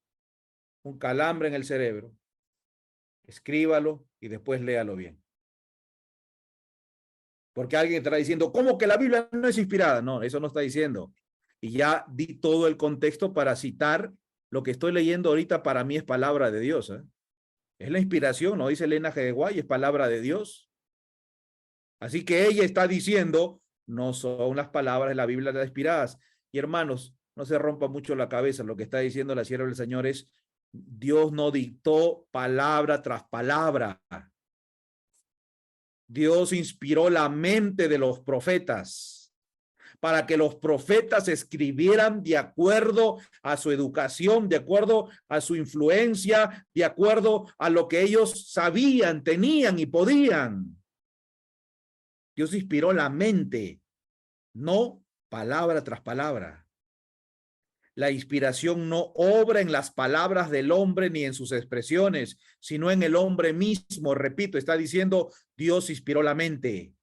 un calambre en el cerebro, escríbalo y después léalo bien. Porque alguien estará diciendo, ¿cómo que la Biblia no es inspirada? No, eso no está diciendo. Y ya di todo el contexto para citar lo que estoy leyendo ahorita. Para mí es palabra de Dios, ¿eh? Es la inspiración, ¿no? Dice Elena G. de Guay, es palabra de Dios. Así que ella está diciendo, no son las palabras de la Biblia las inspiradas. Y hermanos, no se rompa mucho la cabeza. Lo que está diciendo la sierva del Señor es, Dios no dictó palabra tras palabra. Dios inspiró la mente de los profetas para que los profetas escribieran de acuerdo a su educación, de acuerdo a su influencia, de acuerdo a lo que ellos sabían, tenían y podían. Dios inspiró la mente, no palabra tras palabra. La inspiración no obra en las palabras del hombre ni en sus expresiones, sino en el hombre mismo. Repito, está diciendo, Dios inspiró la mente,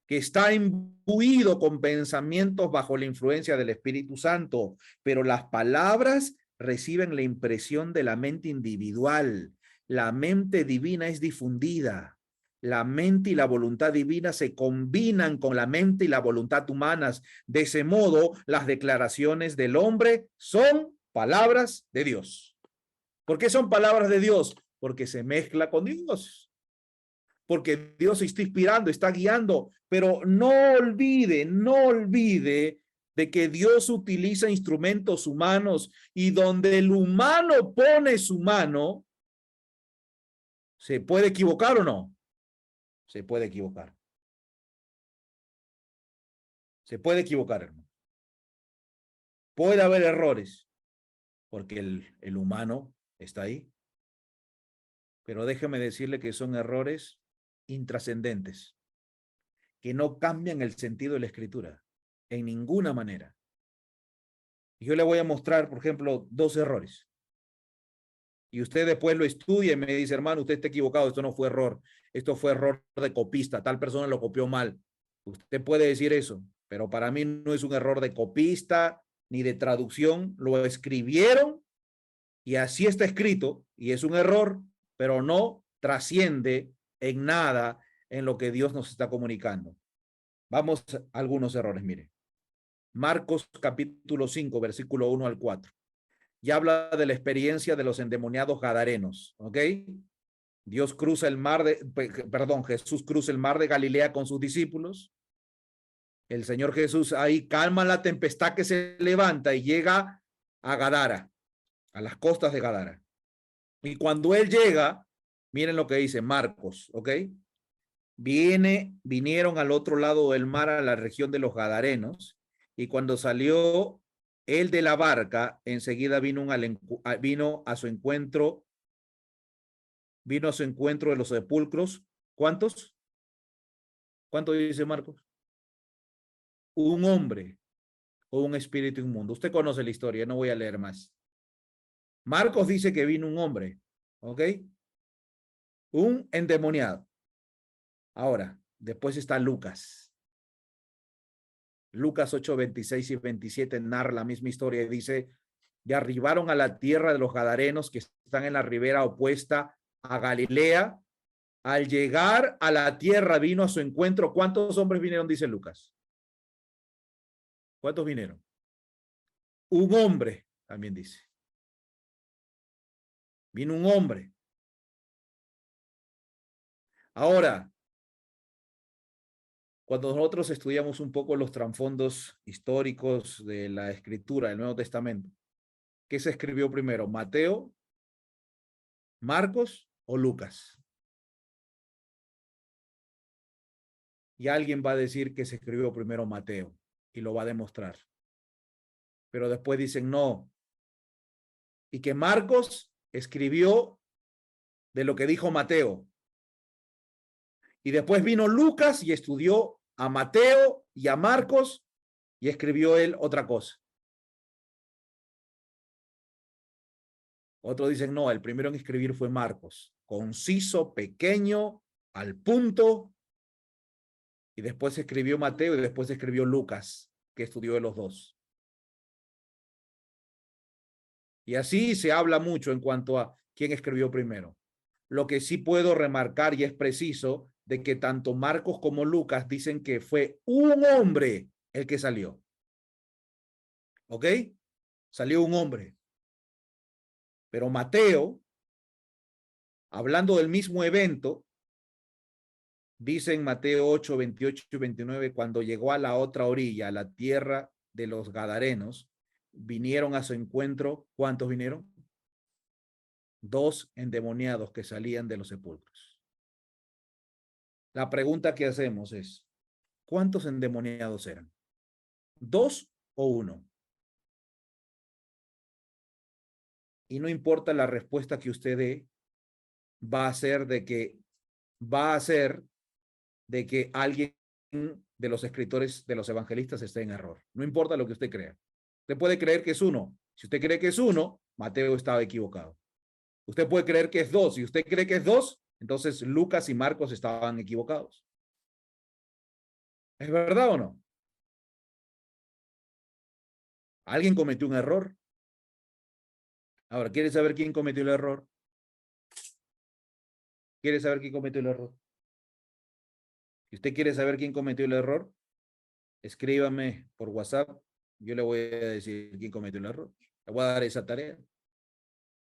que está imbuido con pensamientos bajo la influencia del Espíritu Santo, pero las palabras reciben la impresión de la mente individual. La mente divina es difundida. La mente y la voluntad divina se combinan con la mente y la voluntad humanas. De ese modo, las declaraciones del hombre son palabras de Dios. ¿Por qué son palabras de Dios? Porque se mezcla con Dios. Porque Dios está inspirando, está guiando, pero no olvide de que Dios utiliza instrumentos humanos, y donde el humano pone su mano, ¿se puede equivocar o no? Se puede equivocar. Se puede equivocar, hermano. Puede haber errores, porque el humano está ahí. Pero déjeme decirle que son errores intrascendentes, que no cambian el sentido de la escritura en ninguna manera. Yo le voy a mostrar, por ejemplo, 2 errores. Y usted después lo estudia y me dice, hermano, usted está equivocado, esto no fue error, esto fue error de copista, tal persona lo copió mal. Usted puede decir eso, pero para mí no es un error de copista ni de traducción, lo escribieron y así está escrito, y es un error, pero no trasciende en nada en lo que Dios nos está comunicando. Vamos a algunos errores, mire. Marcos capítulo 5, versículo 1 al 4. Ya habla de la experiencia de los endemoniados gadarenos, ¿ok? Dios cruza el mar de, perdón, Jesús cruza el mar de Galilea con sus discípulos. El Señor Jesús ahí calma la tempestad que se levanta y llega a Gadara, a las costas de Gadara. Y cuando él llega, miren lo que dice Marcos, ¿ok? Vinieron al otro lado del mar, a la región de los Gadarenos, y cuando salió él de la barca, enseguida vino a su encuentro de los sepulcros. ¿Cuántos? ¿Cuánto dice Marcos? Un hombre o un espíritu inmundo. Usted conoce la historia, no voy a leer más. Marcos dice que vino un hombre, ¿ok? Un endemoniado. Ahora, después está Lucas. Lucas 8, 26 y 27 narra la misma historia y dice, y arribaron a la tierra de los Gadarenos que están en la ribera opuesta a Galilea. Al llegar a la tierra vino a su encuentro. ¿Cuántos hombres vinieron? Dice Lucas. ¿Cuántos vinieron? Un hombre, también dice. Vino un hombre. Ahora, cuando nosotros estudiamos un poco los trasfondos históricos de la escritura del Nuevo Testamento, ¿qué se escribió primero? ¿Mateo, Marcos o Lucas? Y alguien va a decir que se escribió primero Mateo y lo va a demostrar. Pero después dicen no. Y que Marcos escribió de lo que dijo Mateo. Y después vino Lucas y estudió a Mateo y a Marcos y escribió él otra cosa. Otros dicen no, el primero en escribir fue Marcos. Conciso, pequeño, al punto. Y después escribió Mateo y después escribió Lucas, que estudió de los dos. Y así se habla mucho en cuanto a quién escribió primero. Lo que sí puedo remarcar y es preciso de que tanto Marcos como Lucas dicen que fue un hombre el que salió. ¿Ok? Salió un hombre. Pero Mateo, hablando del mismo evento, dice en Mateo 8, 28 y 29, cuando llegó a la otra orilla, a la tierra de los Gadarenos, vinieron a su encuentro. ¿Cuántos vinieron? 2 endemoniados que salían de los sepulcros. La pregunta que hacemos es, ¿cuántos endemoniados eran? ¿2 o 1? Y no importa la respuesta que usted dé, va a ser de que alguien de los escritores, de los evangelistas esté en error. No importa lo que usted crea. Usted puede creer que es 1. Si usted cree que es 1, Mateo estaba equivocado. Usted puede creer que es 2. Si usted cree que es 2, entonces Lucas y Marcos estaban equivocados. ¿Es verdad o no? Alguien cometió un error. Ahora, ¿quiere saber quién cometió el error? ¿Quiere saber quién cometió el error? Si usted quiere saber quién cometió el error, escríbame por WhatsApp. Yo le voy a decir quién cometió el error. Le voy a dar esa tarea.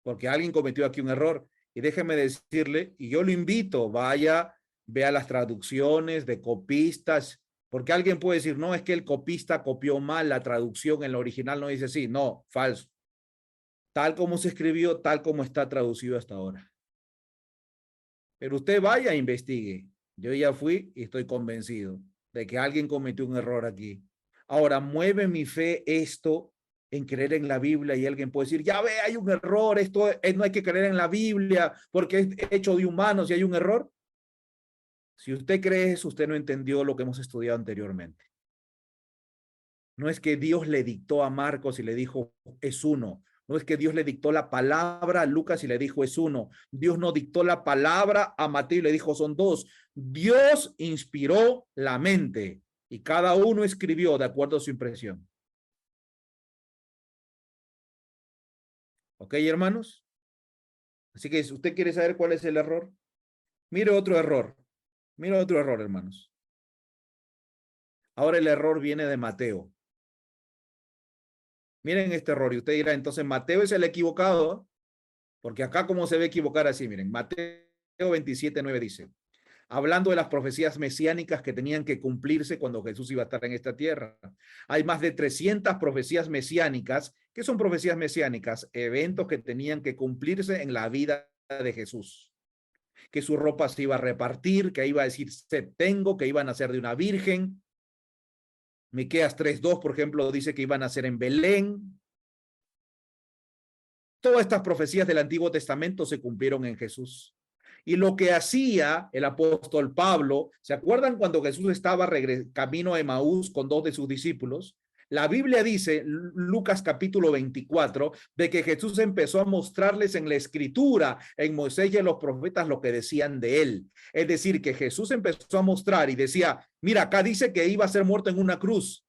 Porque alguien cometió aquí un error. Y déjeme decirle, y yo lo invito, vaya, vea las traducciones de copistas, porque alguien puede decir, no, es que el copista copió mal la traducción, en la original no dice así. No, falso. Tal como se escribió, tal como está traducido hasta ahora. Pero usted vaya e investigue. Yo ya fui y estoy convencido de que alguien cometió un error aquí. Ahora, mueve mi fe esto en creer en la Biblia y alguien puede decir, ya ve, hay un error, esto no hay que creer en la Biblia porque es hecho de humanos y hay un error. Si usted cree eso, usted no entendió lo que hemos estudiado anteriormente. No es que Dios le dictó a Marcos y le dijo, es uno. No es que Dios le dictó la palabra a Lucas y le dijo, es uno. Dios no dictó la palabra a Mateo y le dijo, son 2. Dios inspiró la mente y cada uno escribió de acuerdo a su impresión. ¿Ok, hermanos? Así que si usted quiere saber cuál es el error, mire otro error. Mire otro error, hermanos. Ahora el error viene de Mateo. Miren este error y usted dirá, entonces Mateo es el equivocado, porque acá como se ve equivocar así, miren, Mateo 27:9 dice, hablando de las profecías mesiánicas que tenían que cumplirse cuando Jesús iba a estar en esta tierra. Hay más de 300 profecías mesiánicas. ¿Qué son profecías mesiánicas? Eventos que tenían que cumplirse en la vida de Jesús. Que su ropa se iba a repartir, que iba a decir sed tengo, que iban a ser de una virgen. Miqueas 3:2, por ejemplo, dice que iban a ser en Belén. Todas estas profecías del Antiguo Testamento se cumplieron en Jesús. Y lo que hacía el apóstol Pablo, ¿se acuerdan cuando Jesús estaba camino a Emaús con 2 de sus discípulos? La Biblia dice, Lucas capítulo 24, de que Jesús empezó a mostrarles en la escritura, en Moisés y en los profetas, lo que decían de él. Es decir, que Jesús empezó a mostrar y decía, mira, acá dice que iba a ser muerto en una cruz.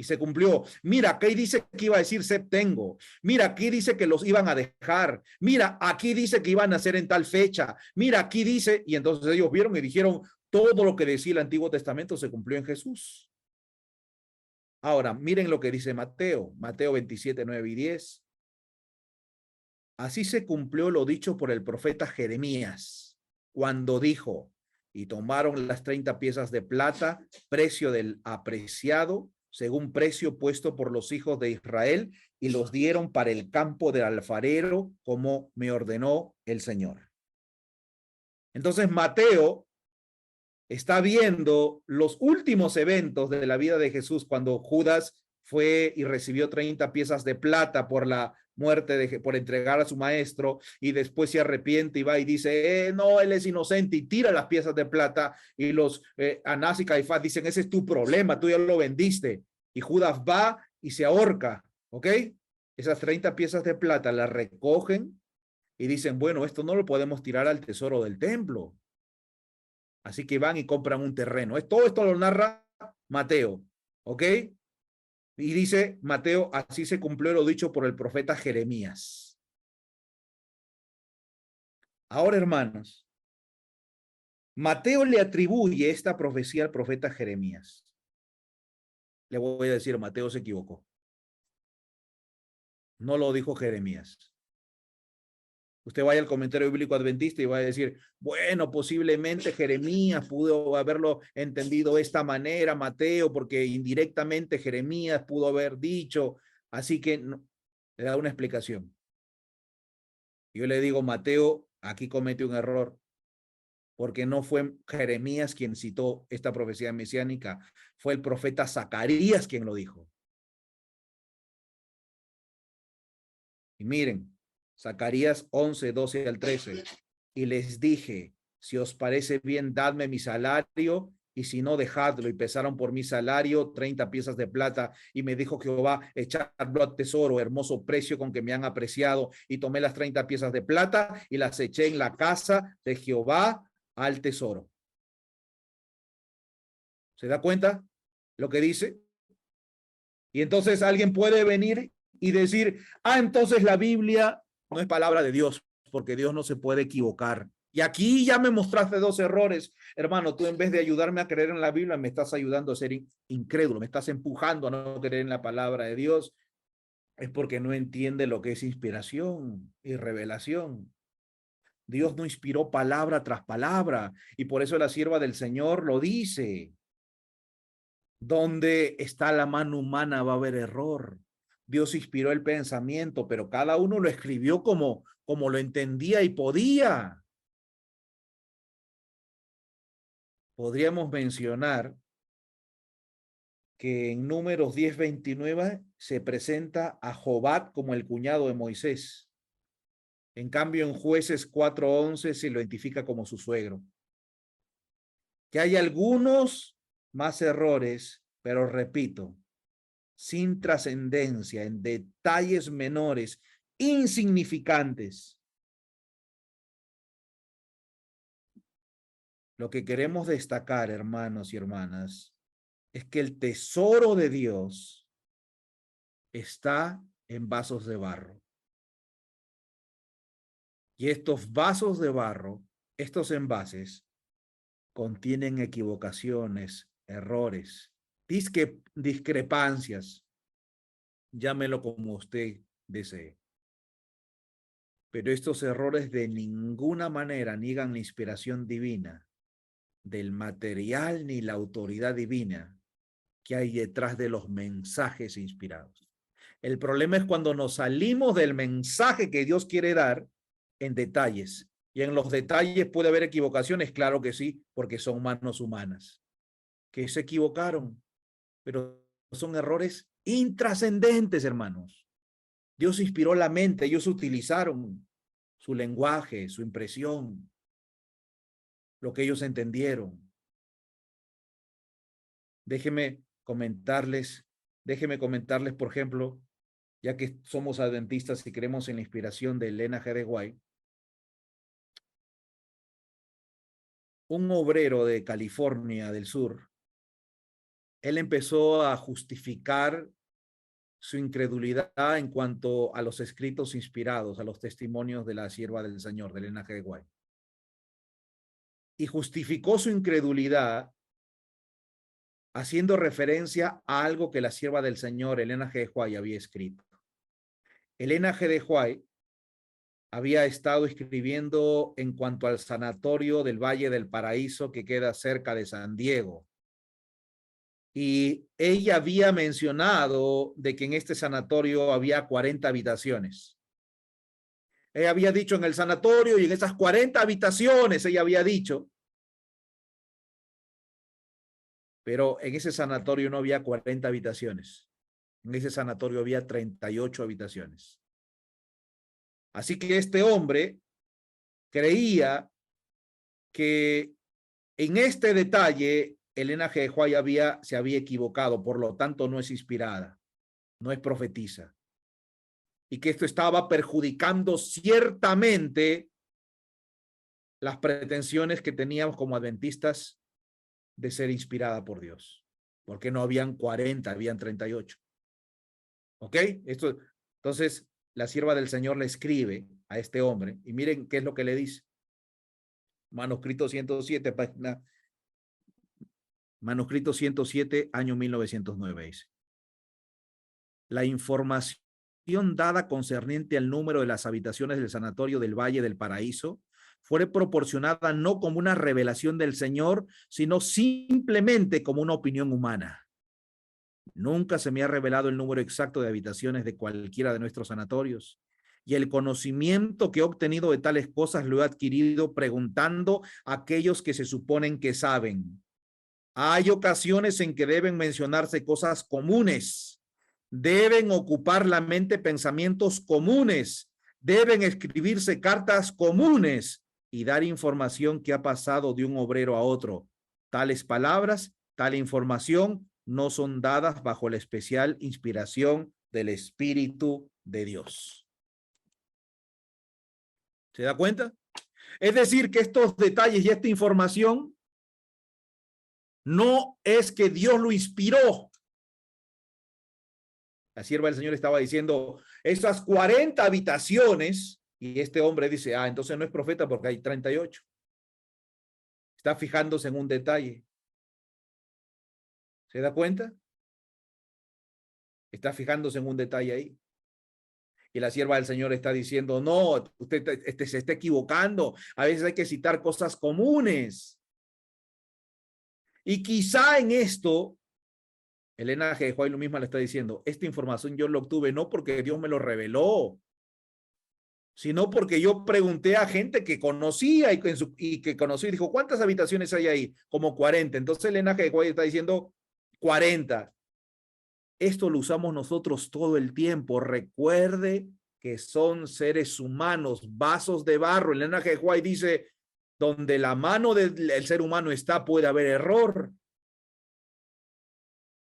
Y se cumplió. Mira, aquí dice que iba a decir tengo. Mira, aquí dice que los iban a dejar. Mira, aquí dice que iban a hacer en tal fecha. Mira, aquí dice, y entonces ellos vieron y dijeron, todo lo que decía el Antiguo Testamento se cumplió en Jesús. Ahora, miren lo que dice Mateo, Mateo 27:9 y 10. Así se cumplió lo dicho por el profeta Jeremías, cuando dijo, y tomaron las 30 piezas de plata, precio del apreciado, según precio puesto por los hijos de Israel, y los dieron para el campo del alfarero, como me ordenó el Señor. Entonces Mateo está viendo los últimos eventos de la vida de Jesús, cuando Judas fue y recibió 30 piezas de plata por la muerte, por entregar a su maestro, y después se arrepiente y va y dice, no, él es inocente, y tira las piezas de plata, y los Anás y Caifás dicen, ese es tu problema, tú ya lo vendiste, y Judas va y se ahorca, ¿ok? Esas 30 piezas de plata las recogen y dicen, bueno, esto no lo podemos tirar al tesoro del templo. Así que van y compran un terreno. Todo esto lo narra Mateo, ¿ok? Y dice Mateo, así se cumplió lo dicho por el profeta Jeremías. Ahora, hermanos, Mateo le atribuye esta profecía al profeta Jeremías. Le voy a decir, Mateo se equivocó. No lo dijo Jeremías. Usted vaya al comentario bíblico adventista y va a decir, bueno, posiblemente Jeremías pudo haberlo entendido de esta manera, Mateo, porque indirectamente Jeremías pudo haber dicho, así que no, le da una explicación. Yo le digo, Mateo aquí comete un error, porque no fue Jeremías quien citó esta profecía mesiánica, fue el profeta Zacarías quien lo dijo. Y miren, Zacarías 11:12 al 13. Y les dije, si os parece bien, dadme mi salario, y si no, dejadlo. Y pesaron por mi salario 30 piezas de plata. Y me dijo Jehová, echadlo a tesoro, hermoso precio con que me han apreciado. Y tomé las 30 piezas de plata y las eché en la casa de Jehová al tesoro. ¿Se da cuenta lo que dice? Y entonces alguien puede venir y decir, entonces la Biblia no es palabra de Dios, porque Dios no se puede equivocar. Y aquí ya me mostraste 2 errores. Hermano, tú en vez de ayudarme a creer en la Biblia, me estás ayudando a ser incrédulo, me estás empujando a no creer en la palabra de Dios. Es porque no entiende lo que es inspiración y revelación. Dios no inspiró palabra tras palabra, y por eso la sierva del Señor lo dice. Donde está la mano humana va a haber error. Dios inspiró el pensamiento, pero cada uno lo escribió como lo entendía y podía. Podríamos mencionar que en Números 10:29 se presenta a Jobat como el cuñado de Moisés. En cambio, en Jueces 4:11 se lo identifica como su suegro. Que hay algunos más errores, pero repito, sin trascendencia, en detalles menores, insignificantes. Lo que queremos destacar, hermanos y hermanas, es que el tesoro de Dios está en vasos de barro. Y estos vasos de barro, estos envases, contienen equivocaciones, errores, discrepancias, llámelo como usted desee. Pero estos errores de ninguna manera niegan la inspiración divina del material ni la autoridad divina que hay detrás de los mensajes inspirados. El problema es cuando nos salimos del mensaje que Dios quiere dar en detalles. Y en los detalles puede haber equivocaciones, claro que sí, porque son manos humanas, que se equivocaron, pero son errores intrascendentes, hermanos. Dios inspiró la mente, ellos utilizaron su lenguaje, su impresión, lo que ellos entendieron. Déjeme comentarles, déjeme comentarles, por ejemplo, ya que somos adventistas y creemos en la inspiración de Elena G. de White, un obrero de California del Sur, él empezó a justificar su incredulidad en cuanto a los escritos inspirados, a los testimonios de la sierva del Señor, de Elena G. de White. Y justificó su incredulidad haciendo referencia a algo que la sierva del Señor, Elena G. de White, había escrito. Elena G. de White había estado escribiendo en cuanto al sanatorio del Valle del Paraíso que queda cerca de San Diego. Y ella había mencionado de que en este sanatorio había 40 habitaciones. Ella había dicho en el sanatorio y en esas 40 habitaciones, ella había dicho, pero en ese sanatorio no había 40 habitaciones. En ese sanatorio había 38 habitaciones. Así que este hombre creía que en este detalle Elena G. White se había equivocado, por lo tanto no es inspirada, no es profetisa. Y que esto estaba perjudicando ciertamente las pretensiones que teníamos como adventistas de ser inspirada por Dios. Porque no habían 40, habían 38. ¿Ok? Entonces, la sierva del Señor le escribe a este hombre y miren qué es lo que le dice. Manuscrito 107, página Manuscrito 107, año 1909, dice. La información dada concerniente al número de las habitaciones del sanatorio del Valle del Paraíso fue proporcionada no como una revelación del Señor, sino simplemente como una opinión humana. Nunca se me ha revelado el número exacto de habitaciones de cualquiera de nuestros sanatorios. Y el conocimiento que he obtenido de tales cosas lo he adquirido preguntando a aquellos que se suponen que saben. Hay ocasiones en que deben mencionarse cosas comunes, deben ocupar la mente pensamientos comunes, deben escribirse cartas comunes y dar información que ha pasado de un obrero a otro. Tales palabras, tal información no son dadas bajo la especial inspiración del Espíritu de Dios. ¿Se da cuenta? Es decir, que estos detalles y esta información no es que Dios lo inspiró. La sierva del Señor estaba diciendo, esas 40 habitaciones, y este hombre dice, entonces no es profeta porque hay 38. Está fijándose en un detalle. ¿Se da cuenta? Está fijándose en un detalle ahí. Y la sierva del Señor está diciendo, no, usted se está equivocando. A veces hay que citar cosas comunes. Y quizá en esto, Elena G. White lo mismo le está diciendo, esta información yo la obtuve no porque Dios me lo reveló, sino porque yo pregunté a gente que conocía y que conocí y dijo, ¿cuántas habitaciones hay ahí? Como 40. Entonces Elena G. White está diciendo 40. Esto lo usamos nosotros todo el tiempo. Recuerde que son seres humanos, vasos de barro. Elena G. White dice, donde la mano del ser humano está, puede haber error.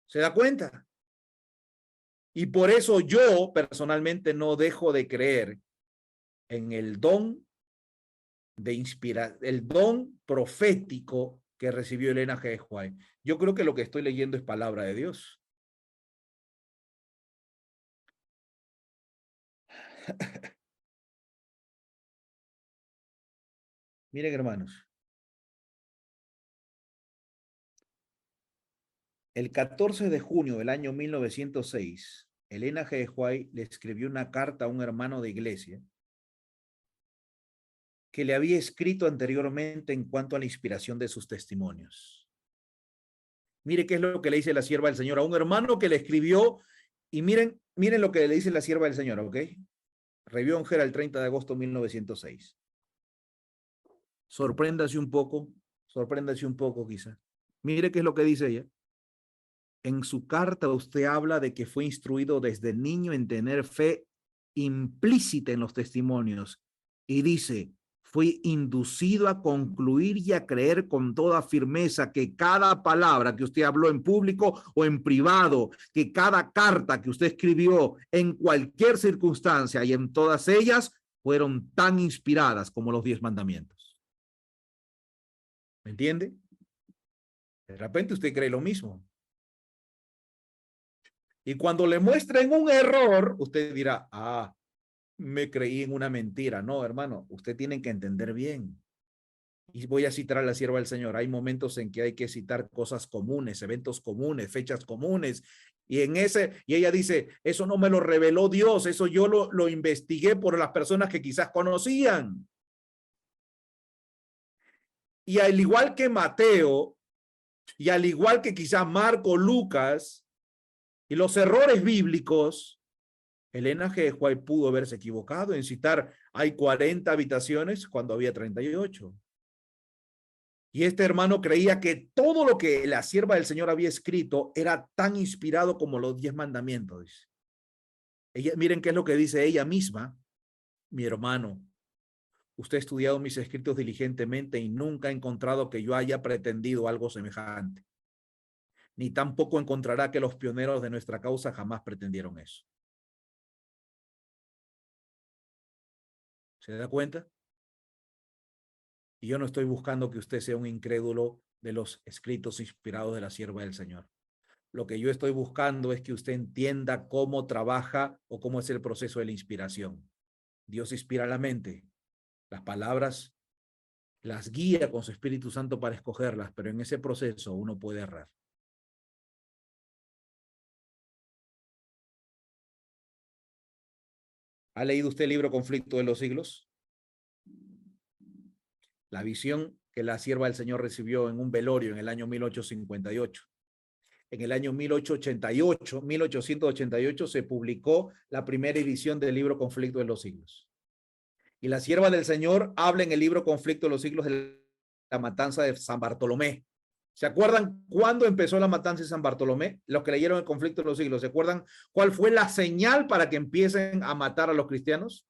¿Se da cuenta? Y por eso yo personalmente no dejo de creer en el don de inspirar, el don profético que recibió Elena G. White. Yo creo que lo que estoy leyendo es palabra de Dios. Miren, hermanos, el 14 de junio del año 1906, Elena G. White le escribió una carta a un hermano de iglesia que le había escrito anteriormente en cuanto a la inspiración de sus testimonios. Mire qué es lo que le dice la sierva del Señor a un hermano que le escribió, y miren lo que le dice la sierva del Señor, ¿ok? Revió Ongera el 30 de agosto de 1906. Sorpréndase un poco quizá. Mire qué es lo que dice ella. En su carta usted habla de que fue instruido desde niño en tener fe implícita en los testimonios y dice, fui inducido a concluir y a creer con toda firmeza que cada palabra que usted habló en público o en privado, que cada carta que usted escribió en cualquier circunstancia y en todas ellas fueron tan inspiradas como los 10 mandamientos. ¿Me entiende? De repente usted cree lo mismo. Y cuando le muestren un error, usted dirá, ah, me creí en una mentira. No, hermano, usted tiene que entender bien. Y voy a citar a la sierva del Señor. Hay momentos en que hay que citar cosas comunes, eventos comunes, fechas comunes. Y ella dice, eso no me lo reveló Dios, eso yo lo investigué por las personas que quizás conocían. Y al igual que Mateo, y al igual que quizás Marco, Lucas, y los errores bíblicos, Elena G. White pudo haberse equivocado en citar hay 40 habitaciones cuando había 38. Y este hermano creía que todo lo que la sierva del Señor había escrito era tan inspirado como los 10 mandamientos. Miren qué es lo que dice ella misma. Mi hermano, usted ha estudiado mis escritos diligentemente y nunca ha encontrado que yo haya pretendido algo semejante. Ni tampoco encontrará que los pioneros de nuestra causa jamás pretendieron eso. ¿Se da cuenta? Y yo no estoy buscando que usted sea un incrédulo de los escritos inspirados de la sierva del Señor. Lo que yo estoy buscando es que usted entienda cómo trabaja o cómo es el proceso de la inspiración. Dios inspira la mente. Las palabras las guía con su Espíritu Santo para escogerlas, pero en ese proceso uno puede errar. ¿Ha leído usted el libro Conflicto de los Siglos? La visión que la sierva del Señor recibió en un velorio en el año 1858. En el año 1888 se publicó la primera edición del libro Conflicto de los Siglos. Y la sierva del Señor habla en el libro Conflicto de los Siglos de la matanza de San Bartolomé. ¿Se acuerdan cuándo empezó la matanza de San Bartolomé? Los que leyeron el Conflicto de los Siglos, ¿se acuerdan cuál fue la señal para que empiecen a matar a los cristianos?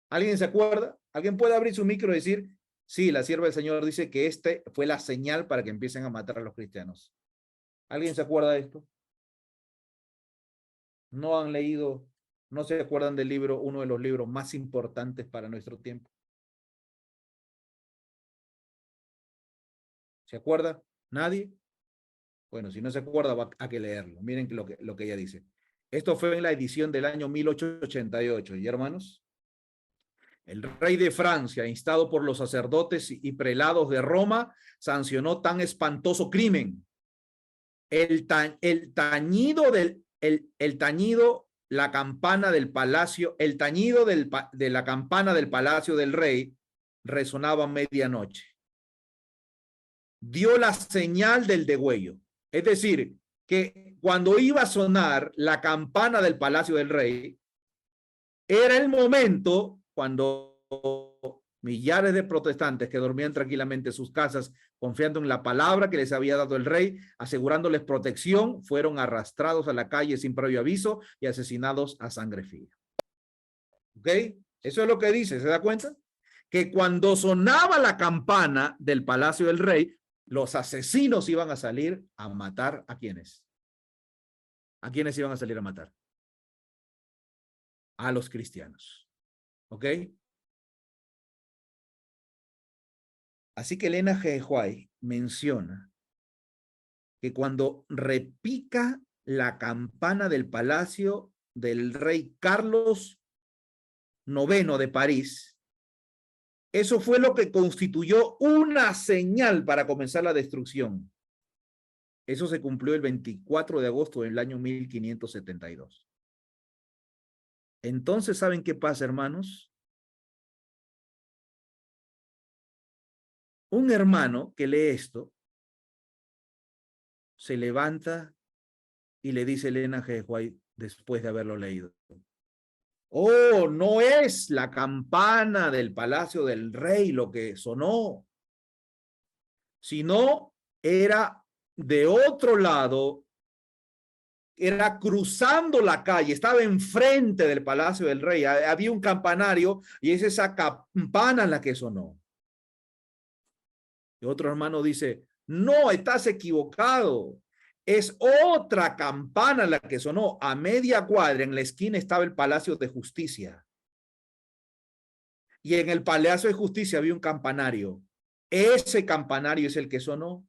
¿Alguien se acuerda? ¿Alguien puede abrir su micro y decir, sí, la sierva del Señor dice que este fue la señal para que empiecen a matar a los cristianos? ¿Alguien se acuerda de esto? ¿No han leído, no se acuerdan del libro, uno de los libros más importantes para nuestro tiempo? ¿Se acuerda? ¿Nadie? Bueno, si no se acuerda, va a que leerlo. Miren lo que ella dice. Esto fue en la edición del año 1888. ¿Y hermanos? El rey de Francia, instado por los sacerdotes y prelados de Roma, sancionó tan espantoso crimen. El tañido, la campana del palacio, el tañido de la campana del palacio del rey resonaba a medianoche. Dio la señal del degüello. Es decir, que cuando iba a sonar la campana del palacio del rey, era el momento cuando millares de protestantes que dormían tranquilamente en sus casas, confiando en la palabra que les había dado el rey, asegurándoles protección, fueron arrastrados a la calle sin previo aviso y asesinados a sangre fría. ¿Ok? Eso es lo que dice, ¿se da cuenta? Que cuando sonaba la campana del palacio del rey, los asesinos iban a salir a matar ¿a quiénes? ¿A quiénes iban a salir a matar? A los cristianos. ¿Ok? Así que Elena G. White menciona que cuando repica la campana del palacio del rey Carlos IX de París, eso fue lo que constituyó una señal para comenzar la destrucción. Eso se cumplió el 24 de agosto del año 1572. Entonces, ¿saben qué pasa, hermanos? Un hermano que lee esto se levanta y le dice a Elena G. White después de haberlo leído: oh, no es la campana del palacio del rey lo que sonó, sino era de otro lado, era cruzando la calle, estaba enfrente del palacio del rey, había un campanario y es esa campana la que sonó. Y otro hermano dice: no, estás equivocado. Es otra campana la que sonó. A media cuadra en la esquina estaba el Palacio de Justicia. Y en el Palacio de Justicia había un campanario. Ese campanario es el que sonó.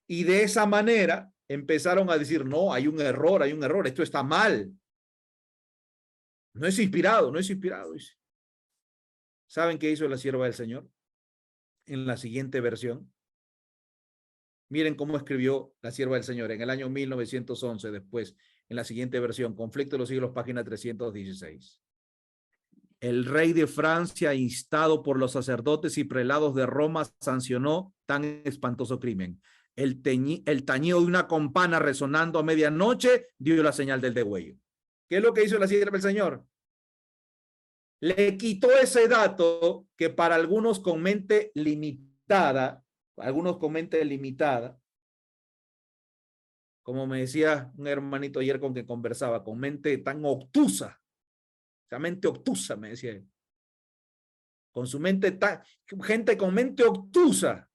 Y de esa manera empezaron a decir: no, hay un error, esto está mal. No es inspirado, no es inspirado. ¿Saben qué hizo la sierva del Señor? En la siguiente versión. Miren cómo escribió la sierva del Señor en el año 1911, después, en la siguiente versión, Conflicto de los Siglos, página 316. El rey de Francia, instado por los sacerdotes y prelados de Roma, sancionó tan espantoso crimen. El tañido de una campana resonando a medianoche dio la señal del degüello. ¿Qué es lo que hizo la sierva del Señor? Le quitó ese dato que para algunos con mente limitada, como me decía un hermanito ayer con que conversaba, con mente tan obtusa, esa mente obtusa, me decía él, con su mente tan, gente con mente obtusa,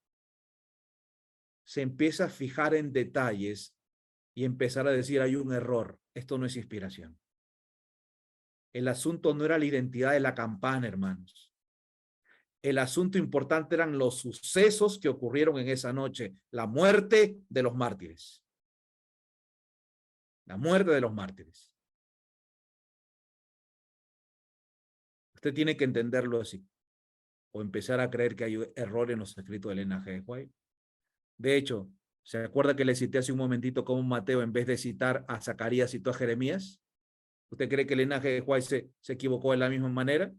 se empieza a fijar en detalles y empezar a decir: hay un error, esto no es inspiración. El asunto no era la identidad de la campana, hermanos. El asunto importante eran los sucesos que ocurrieron en esa noche, la muerte de los mártires. La muerte de los mártires. Usted tiene que entenderlo así, o empezar a creer que hay error en los escritos de Elena G. White. De hecho, ¿se acuerda que le cité hace un momentito cómo Mateo, en vez de citar a Zacarías, citó a Jeremías? ¿Usted cree que Elena G. White se equivocó de la misma manera?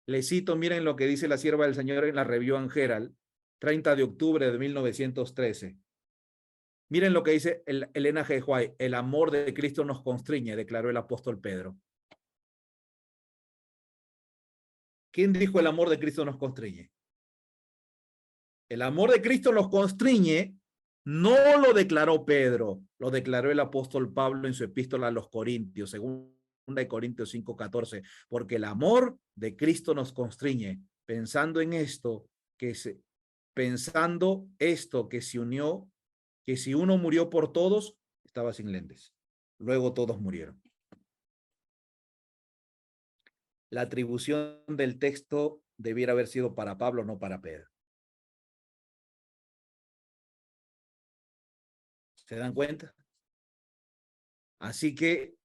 Le cito, miren lo que dice la sierva del Señor en la Review and Herald, 30 de octubre de 1913. Miren lo que dice Elena G. White: el amor de Cristo nos constriñe, declaró el apóstol Pedro. ¿Quién dijo el amor de Cristo nos constriñe? El amor de Cristo nos constriñe, no lo declaró Pedro, lo declaró el apóstol Pablo en su epístola a los Corintios, según de Corintios 5:14, porque el amor de Cristo nos constriñe, pensando esto que se unió, que si uno murió por todos, estaba sin lentes. Luego todos murieron. La atribución del texto debiera haber sido para Pablo, no para Pedro. ¿Se dan cuenta? Así que,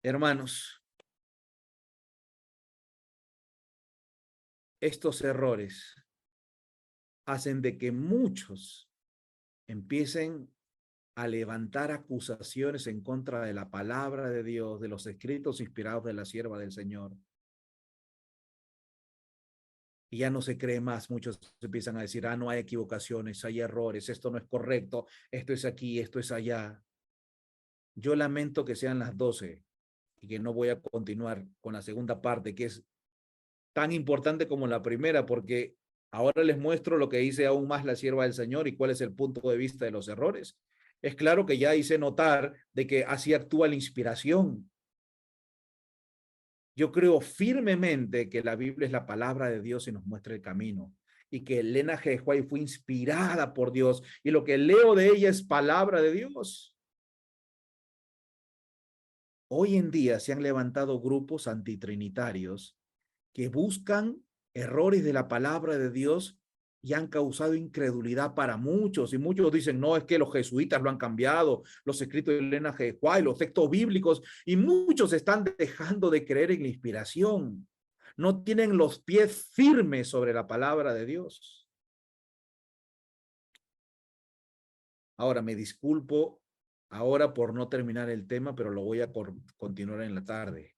hermanos, estos errores hacen de que muchos empiecen a levantar acusaciones en contra de la palabra de Dios, de los escritos inspirados de la sierva del Señor. Y ya no se cree más, muchos empiezan a decir: no hay equivocaciones, hay errores, esto no es correcto, esto es aquí, esto es allá. Yo lamento que sean las 12 y que no voy a continuar con la segunda parte, que es tan importante como la primera, porque ahora les muestro lo que dice aún más la sierva del Señor y cuál es el punto de vista de los errores. Es claro que ya hice notar de que así actúa la inspiración. Yo creo firmemente que la Biblia es la palabra de Dios y nos muestra el camino, y que Elena G. White fue inspirada por Dios y lo que leo de ella es palabra de Dios. Hoy en día se han levantado grupos antitrinitarios que buscan errores de la palabra de Dios y han causado incredulidad para muchos. Y muchos dicen: no, es que los jesuitas lo han cambiado, los escritos de Elena G. White, los textos bíblicos, y muchos están dejando de creer en la inspiración. No tienen los pies firmes sobre la palabra de Dios. Ahora, me disculpo ahora por no terminar el tema, pero lo voy a continuar en la tarde.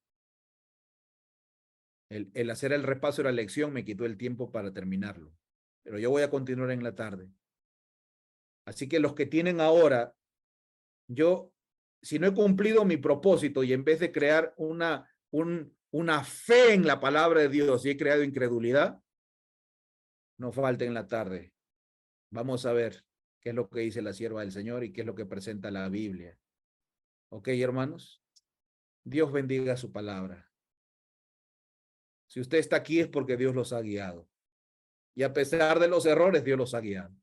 El hacer el repaso de la lección me quitó el tiempo para terminarlo. Pero yo voy a continuar en la tarde. Así que los que tienen ahora, si no he cumplido mi propósito y en vez de crear una fe en la palabra de Dios y he creado incredulidad, no falte en la tarde. Vamos a ver qué es lo que dice la sierva del Señor y qué es lo que presenta la Biblia. ¿Ok, hermanos? Dios bendiga su palabra. Si usted está aquí es porque Dios los ha guiado. Y a pesar de los errores, Dios los ha guiado.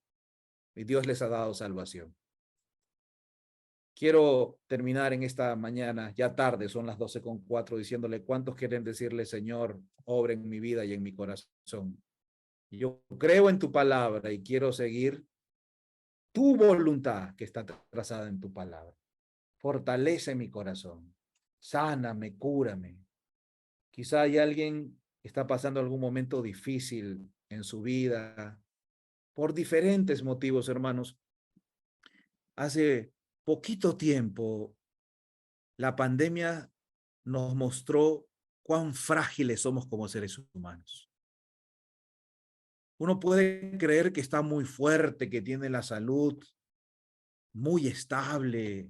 Y Dios les ha dado salvación. Quiero terminar en esta mañana, ya tarde, son las 12:04, diciéndole cuántos quieren decirle, Señor, obra en mi vida y en mi corazón. Yo creo en tu palabra y quiero seguir tu voluntad que está trazada en tu palabra. Fortalece mi corazón, sáname, cúrame. Quizá hay alguien que está pasando algún momento difícil en su vida, por diferentes motivos, hermanos. Hace poquito tiempo, la pandemia nos mostró cuán frágiles somos como seres humanos. Uno puede creer que está muy fuerte, que tiene la salud muy estable.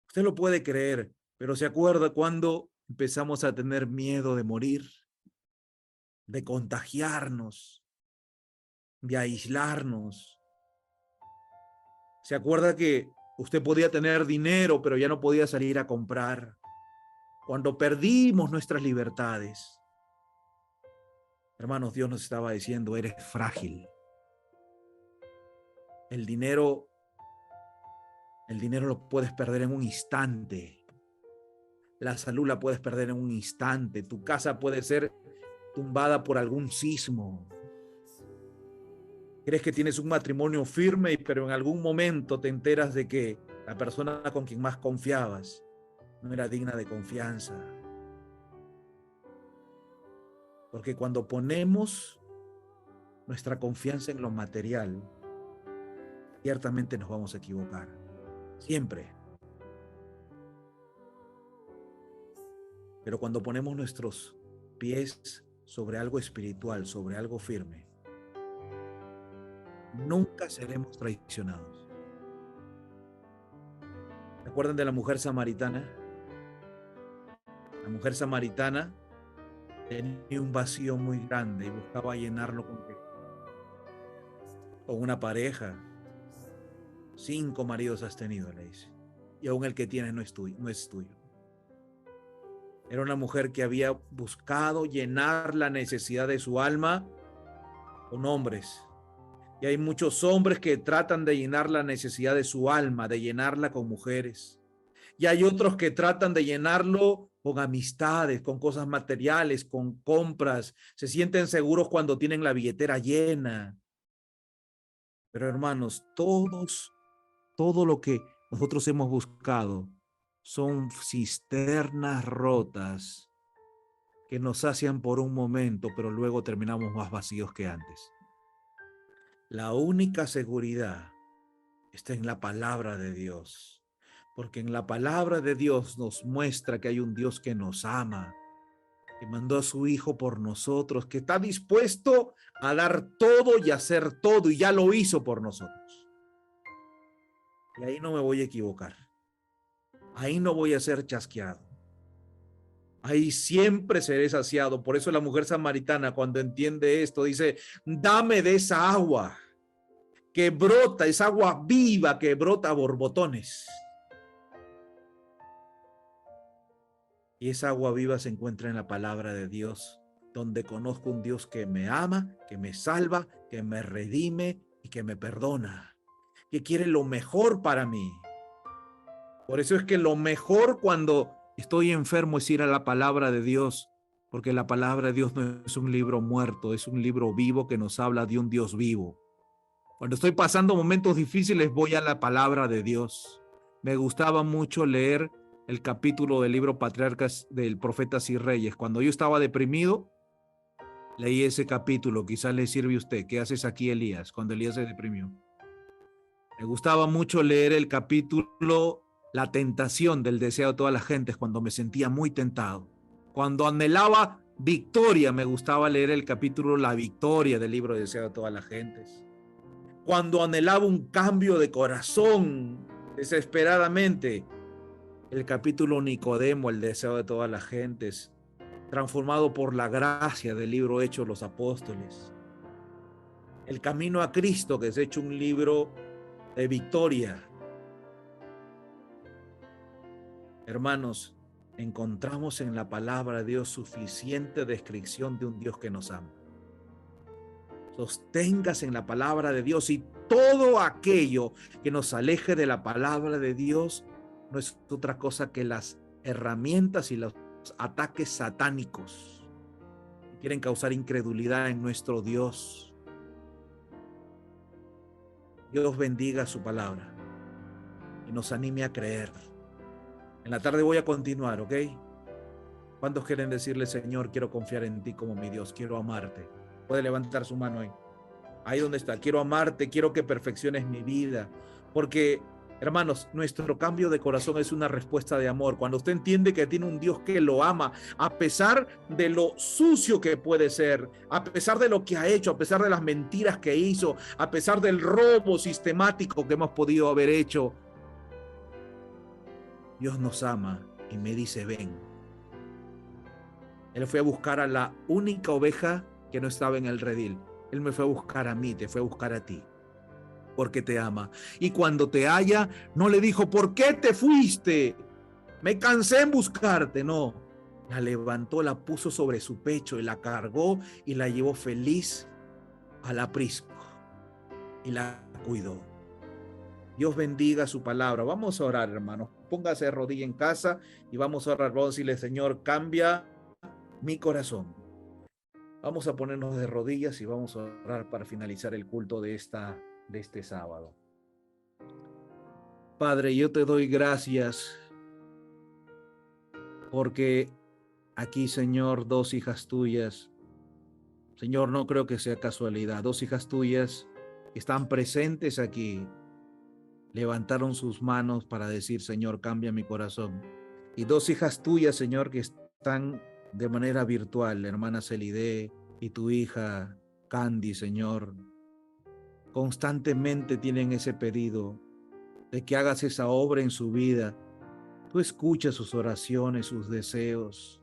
Usted lo puede creer, pero ¿se acuerda cuando empezamos a tener miedo de morir, de contagiarnos, de aislarnos? ¿Se acuerda que usted podía tener dinero, pero ya no podía salir a comprar? Cuando perdimos nuestras libertades, hermanos, Dios nos estaba diciendo, eres frágil. El dinero lo puedes perder en un instante. La salud la puedes perder en un instante. Tu casa puede ser tumbada por algún sismo. Crees que tienes un matrimonio firme, pero en algún momento te enteras de que la persona con quien más confiabas no era digna de confianza. Porque cuando ponemos nuestra confianza en lo material, ciertamente nos vamos a equivocar. Siempre. Pero cuando ponemos nuestros pies sobre algo espiritual, sobre algo firme, nunca seremos traicionados. ¿Se acuerdan de la mujer samaritana? La mujer samaritana tenía un vacío muy grande y buscaba llenarlo con una pareja. 5 maridos has tenido, le dice, y aún el que tienes no es tuyo. Era una mujer que había buscado llenar la necesidad de su alma con hombres. Y hay muchos hombres que tratan de llenar la necesidad de su alma, de llenarla con mujeres. Y hay otros que tratan de llenarlo con amistades, con cosas materiales, con compras. Se sienten seguros cuando tienen la billetera llena. Pero hermanos, todo lo que nosotros hemos buscado son cisternas rotas que nos sacian por un momento, pero luego terminamos más vacíos que antes. La única seguridad está en la palabra de Dios, porque en la palabra de Dios nos muestra que hay un Dios que nos ama, que mandó a su Hijo por nosotros, que está dispuesto a dar todo y hacer todo, y ya lo hizo por nosotros. Y ahí no me voy a equivocar. Ahí no voy a ser chasqueado. Ahí siempre seré saciado. Por eso la mujer samaritana, cuando entiende esto, dice, dame de esa agua que brota, esa agua viva que brota a borbotones. Y esa agua viva se encuentra en la palabra de Dios, donde conozco un Dios que me ama, que me salva, que me redime y que me perdona, que quiere lo mejor para mí. Por eso es que lo mejor cuando estoy enfermo es ir a la palabra de Dios, porque la palabra de Dios no es un libro muerto, es un libro vivo que nos habla de un Dios vivo. Cuando estoy pasando momentos difíciles, voy a la palabra de Dios. Me gustaba mucho leer el capítulo del libro Patriarcas del Profetas y Reyes. Cuando yo estaba deprimido, leí ese capítulo. Quizás le sirve a usted. ¿Qué haces aquí, Elías? Cuando Elías se deprimió. Me gustaba mucho leer el capítulo La tentación del deseo de todas las gentes, cuando me sentía muy tentado. Cuando anhelaba victoria, me gustaba leer el capítulo La Victoria del libro Deseo de todas las gentes. Cuando anhelaba un cambio de corazón desesperadamente, el capítulo Nicodemo, el deseo de todas las gentes, transformado por la gracia del libro Hechos de los Apóstoles. El camino a Cristo, que es hecho un libro de victoria. Hermanos, encontramos en la palabra de Dios suficiente descripción de un Dios que nos ama. Sosténgase en la palabra de Dios, y todo aquello que nos aleje de la palabra de Dios no es otra cosa que las herramientas y los ataques satánicos que quieren causar incredulidad en nuestro Dios. Dios bendiga su palabra y nos anime a creer. En la tarde voy a continuar, ¿ok? ¿Cuántos quieren decirle, Señor, quiero confiar en ti como mi Dios, quiero amarte? Puede levantar su mano ahí. Ahí donde está, quiero amarte, quiero que perfecciones mi vida. Porque, hermanos, nuestro cambio de corazón es una respuesta de amor. Cuando usted entiende que tiene un Dios que lo ama, a pesar de lo sucio que puede ser, a pesar de lo que ha hecho, a pesar de las mentiras que hizo, a pesar del robo sistemático que hemos podido haber hecho, Dios nos ama y me dice, ven. Él fue a buscar a la única oveja que no estaba en el redil. Él me fue a buscar a mí, te fue a buscar a ti, porque te ama. Y cuando te halla, no le dijo, ¿por qué te fuiste? Me cansé en buscarte. No, la levantó, la puso sobre su pecho y la cargó y la llevó feliz al aprisco y la cuidó. Dios bendiga su palabra. Vamos a orar, hermanos. Póngase de rodilla en casa y vamos a orar. Vamos a decirle, Señor, cambia mi corazón. Vamos a ponernos de rodillas y vamos a orar para finalizar el culto de este sábado. Padre, yo te doy gracias porque aquí, Señor, dos hijas tuyas, Señor, no creo que sea casualidad, dos hijas tuyas están presentes aquí, levantaron sus manos para decir, Señor, cambia mi corazón. Y dos hijas tuyas, Señor, que están de manera virtual, la hermana Celide y tu hija Candy, Señor, constantemente tienen ese pedido de que hagas esa obra en su vida. Tú escuchas sus oraciones, sus deseos.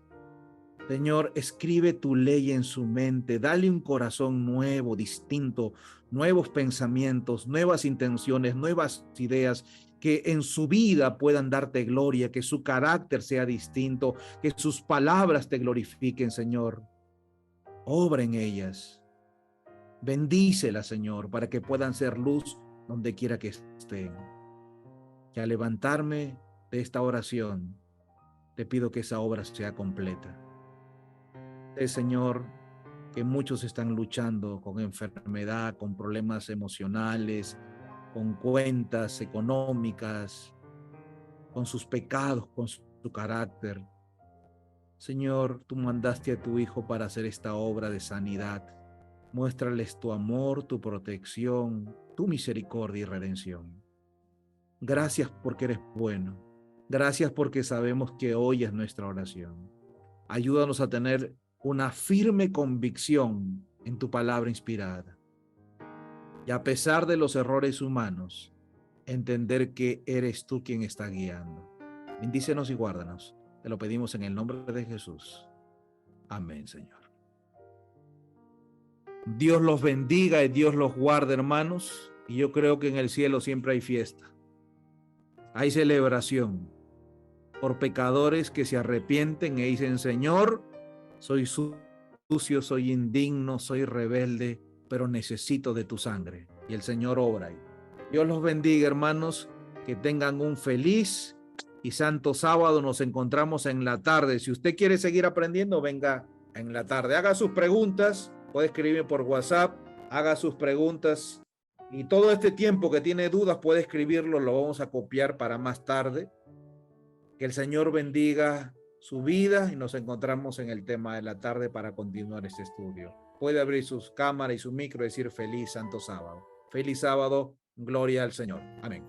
Señor, escribe tu ley en su mente, dale un corazón nuevo, distinto, nuevos pensamientos, nuevas intenciones, nuevas ideas, que en su vida puedan darte gloria, que su carácter sea distinto, que sus palabras te glorifiquen, Señor. Obra en ellas. Bendícelas, Señor, para que puedan ser luz donde quiera que estén. Que al levantarme de esta oración, te pido que esa obra sea completa. Señor, que muchos están luchando con enfermedad, con problemas emocionales, con cuentas económicas, con sus pecados, con su carácter. Señor, tú mandaste a tu Hijo para hacer esta obra de sanidad. Muéstrales tu amor, tu protección, tu misericordia y redención. Gracias porque eres bueno. Gracias porque sabemos que oyes nuestra oración. Ayúdanos a tener una firme convicción en tu palabra inspirada. Y a pesar de los errores humanos, entender que eres tú quien está guiando. Bendícenos y guárdanos. Te lo pedimos en el nombre de Jesús. Amén, Señor. Dios los bendiga y Dios los guarde, hermanos. Y yo creo que en el cielo siempre hay fiesta. Hay celebración por pecadores que se arrepienten e dicen, Señor, soy sucio, soy indigno, soy rebelde, pero necesito de tu sangre. Y el Señor obra ahí. Dios los bendiga, hermanos, que tengan un feliz y santo sábado. Nos encontramos en la tarde. Si usted quiere seguir aprendiendo, venga en la tarde. Haga sus preguntas, puede escribirme por WhatsApp, haga sus preguntas. Y todo este tiempo que tiene dudas puede escribirlo, lo vamos a copiar para más tarde. Que el Señor bendiga su vida y nos encontramos en el tema de la tarde para continuar este estudio. Puede abrir sus cámaras y su micro y decir feliz santo sábado. Feliz sábado, gloria al Señor. Amén.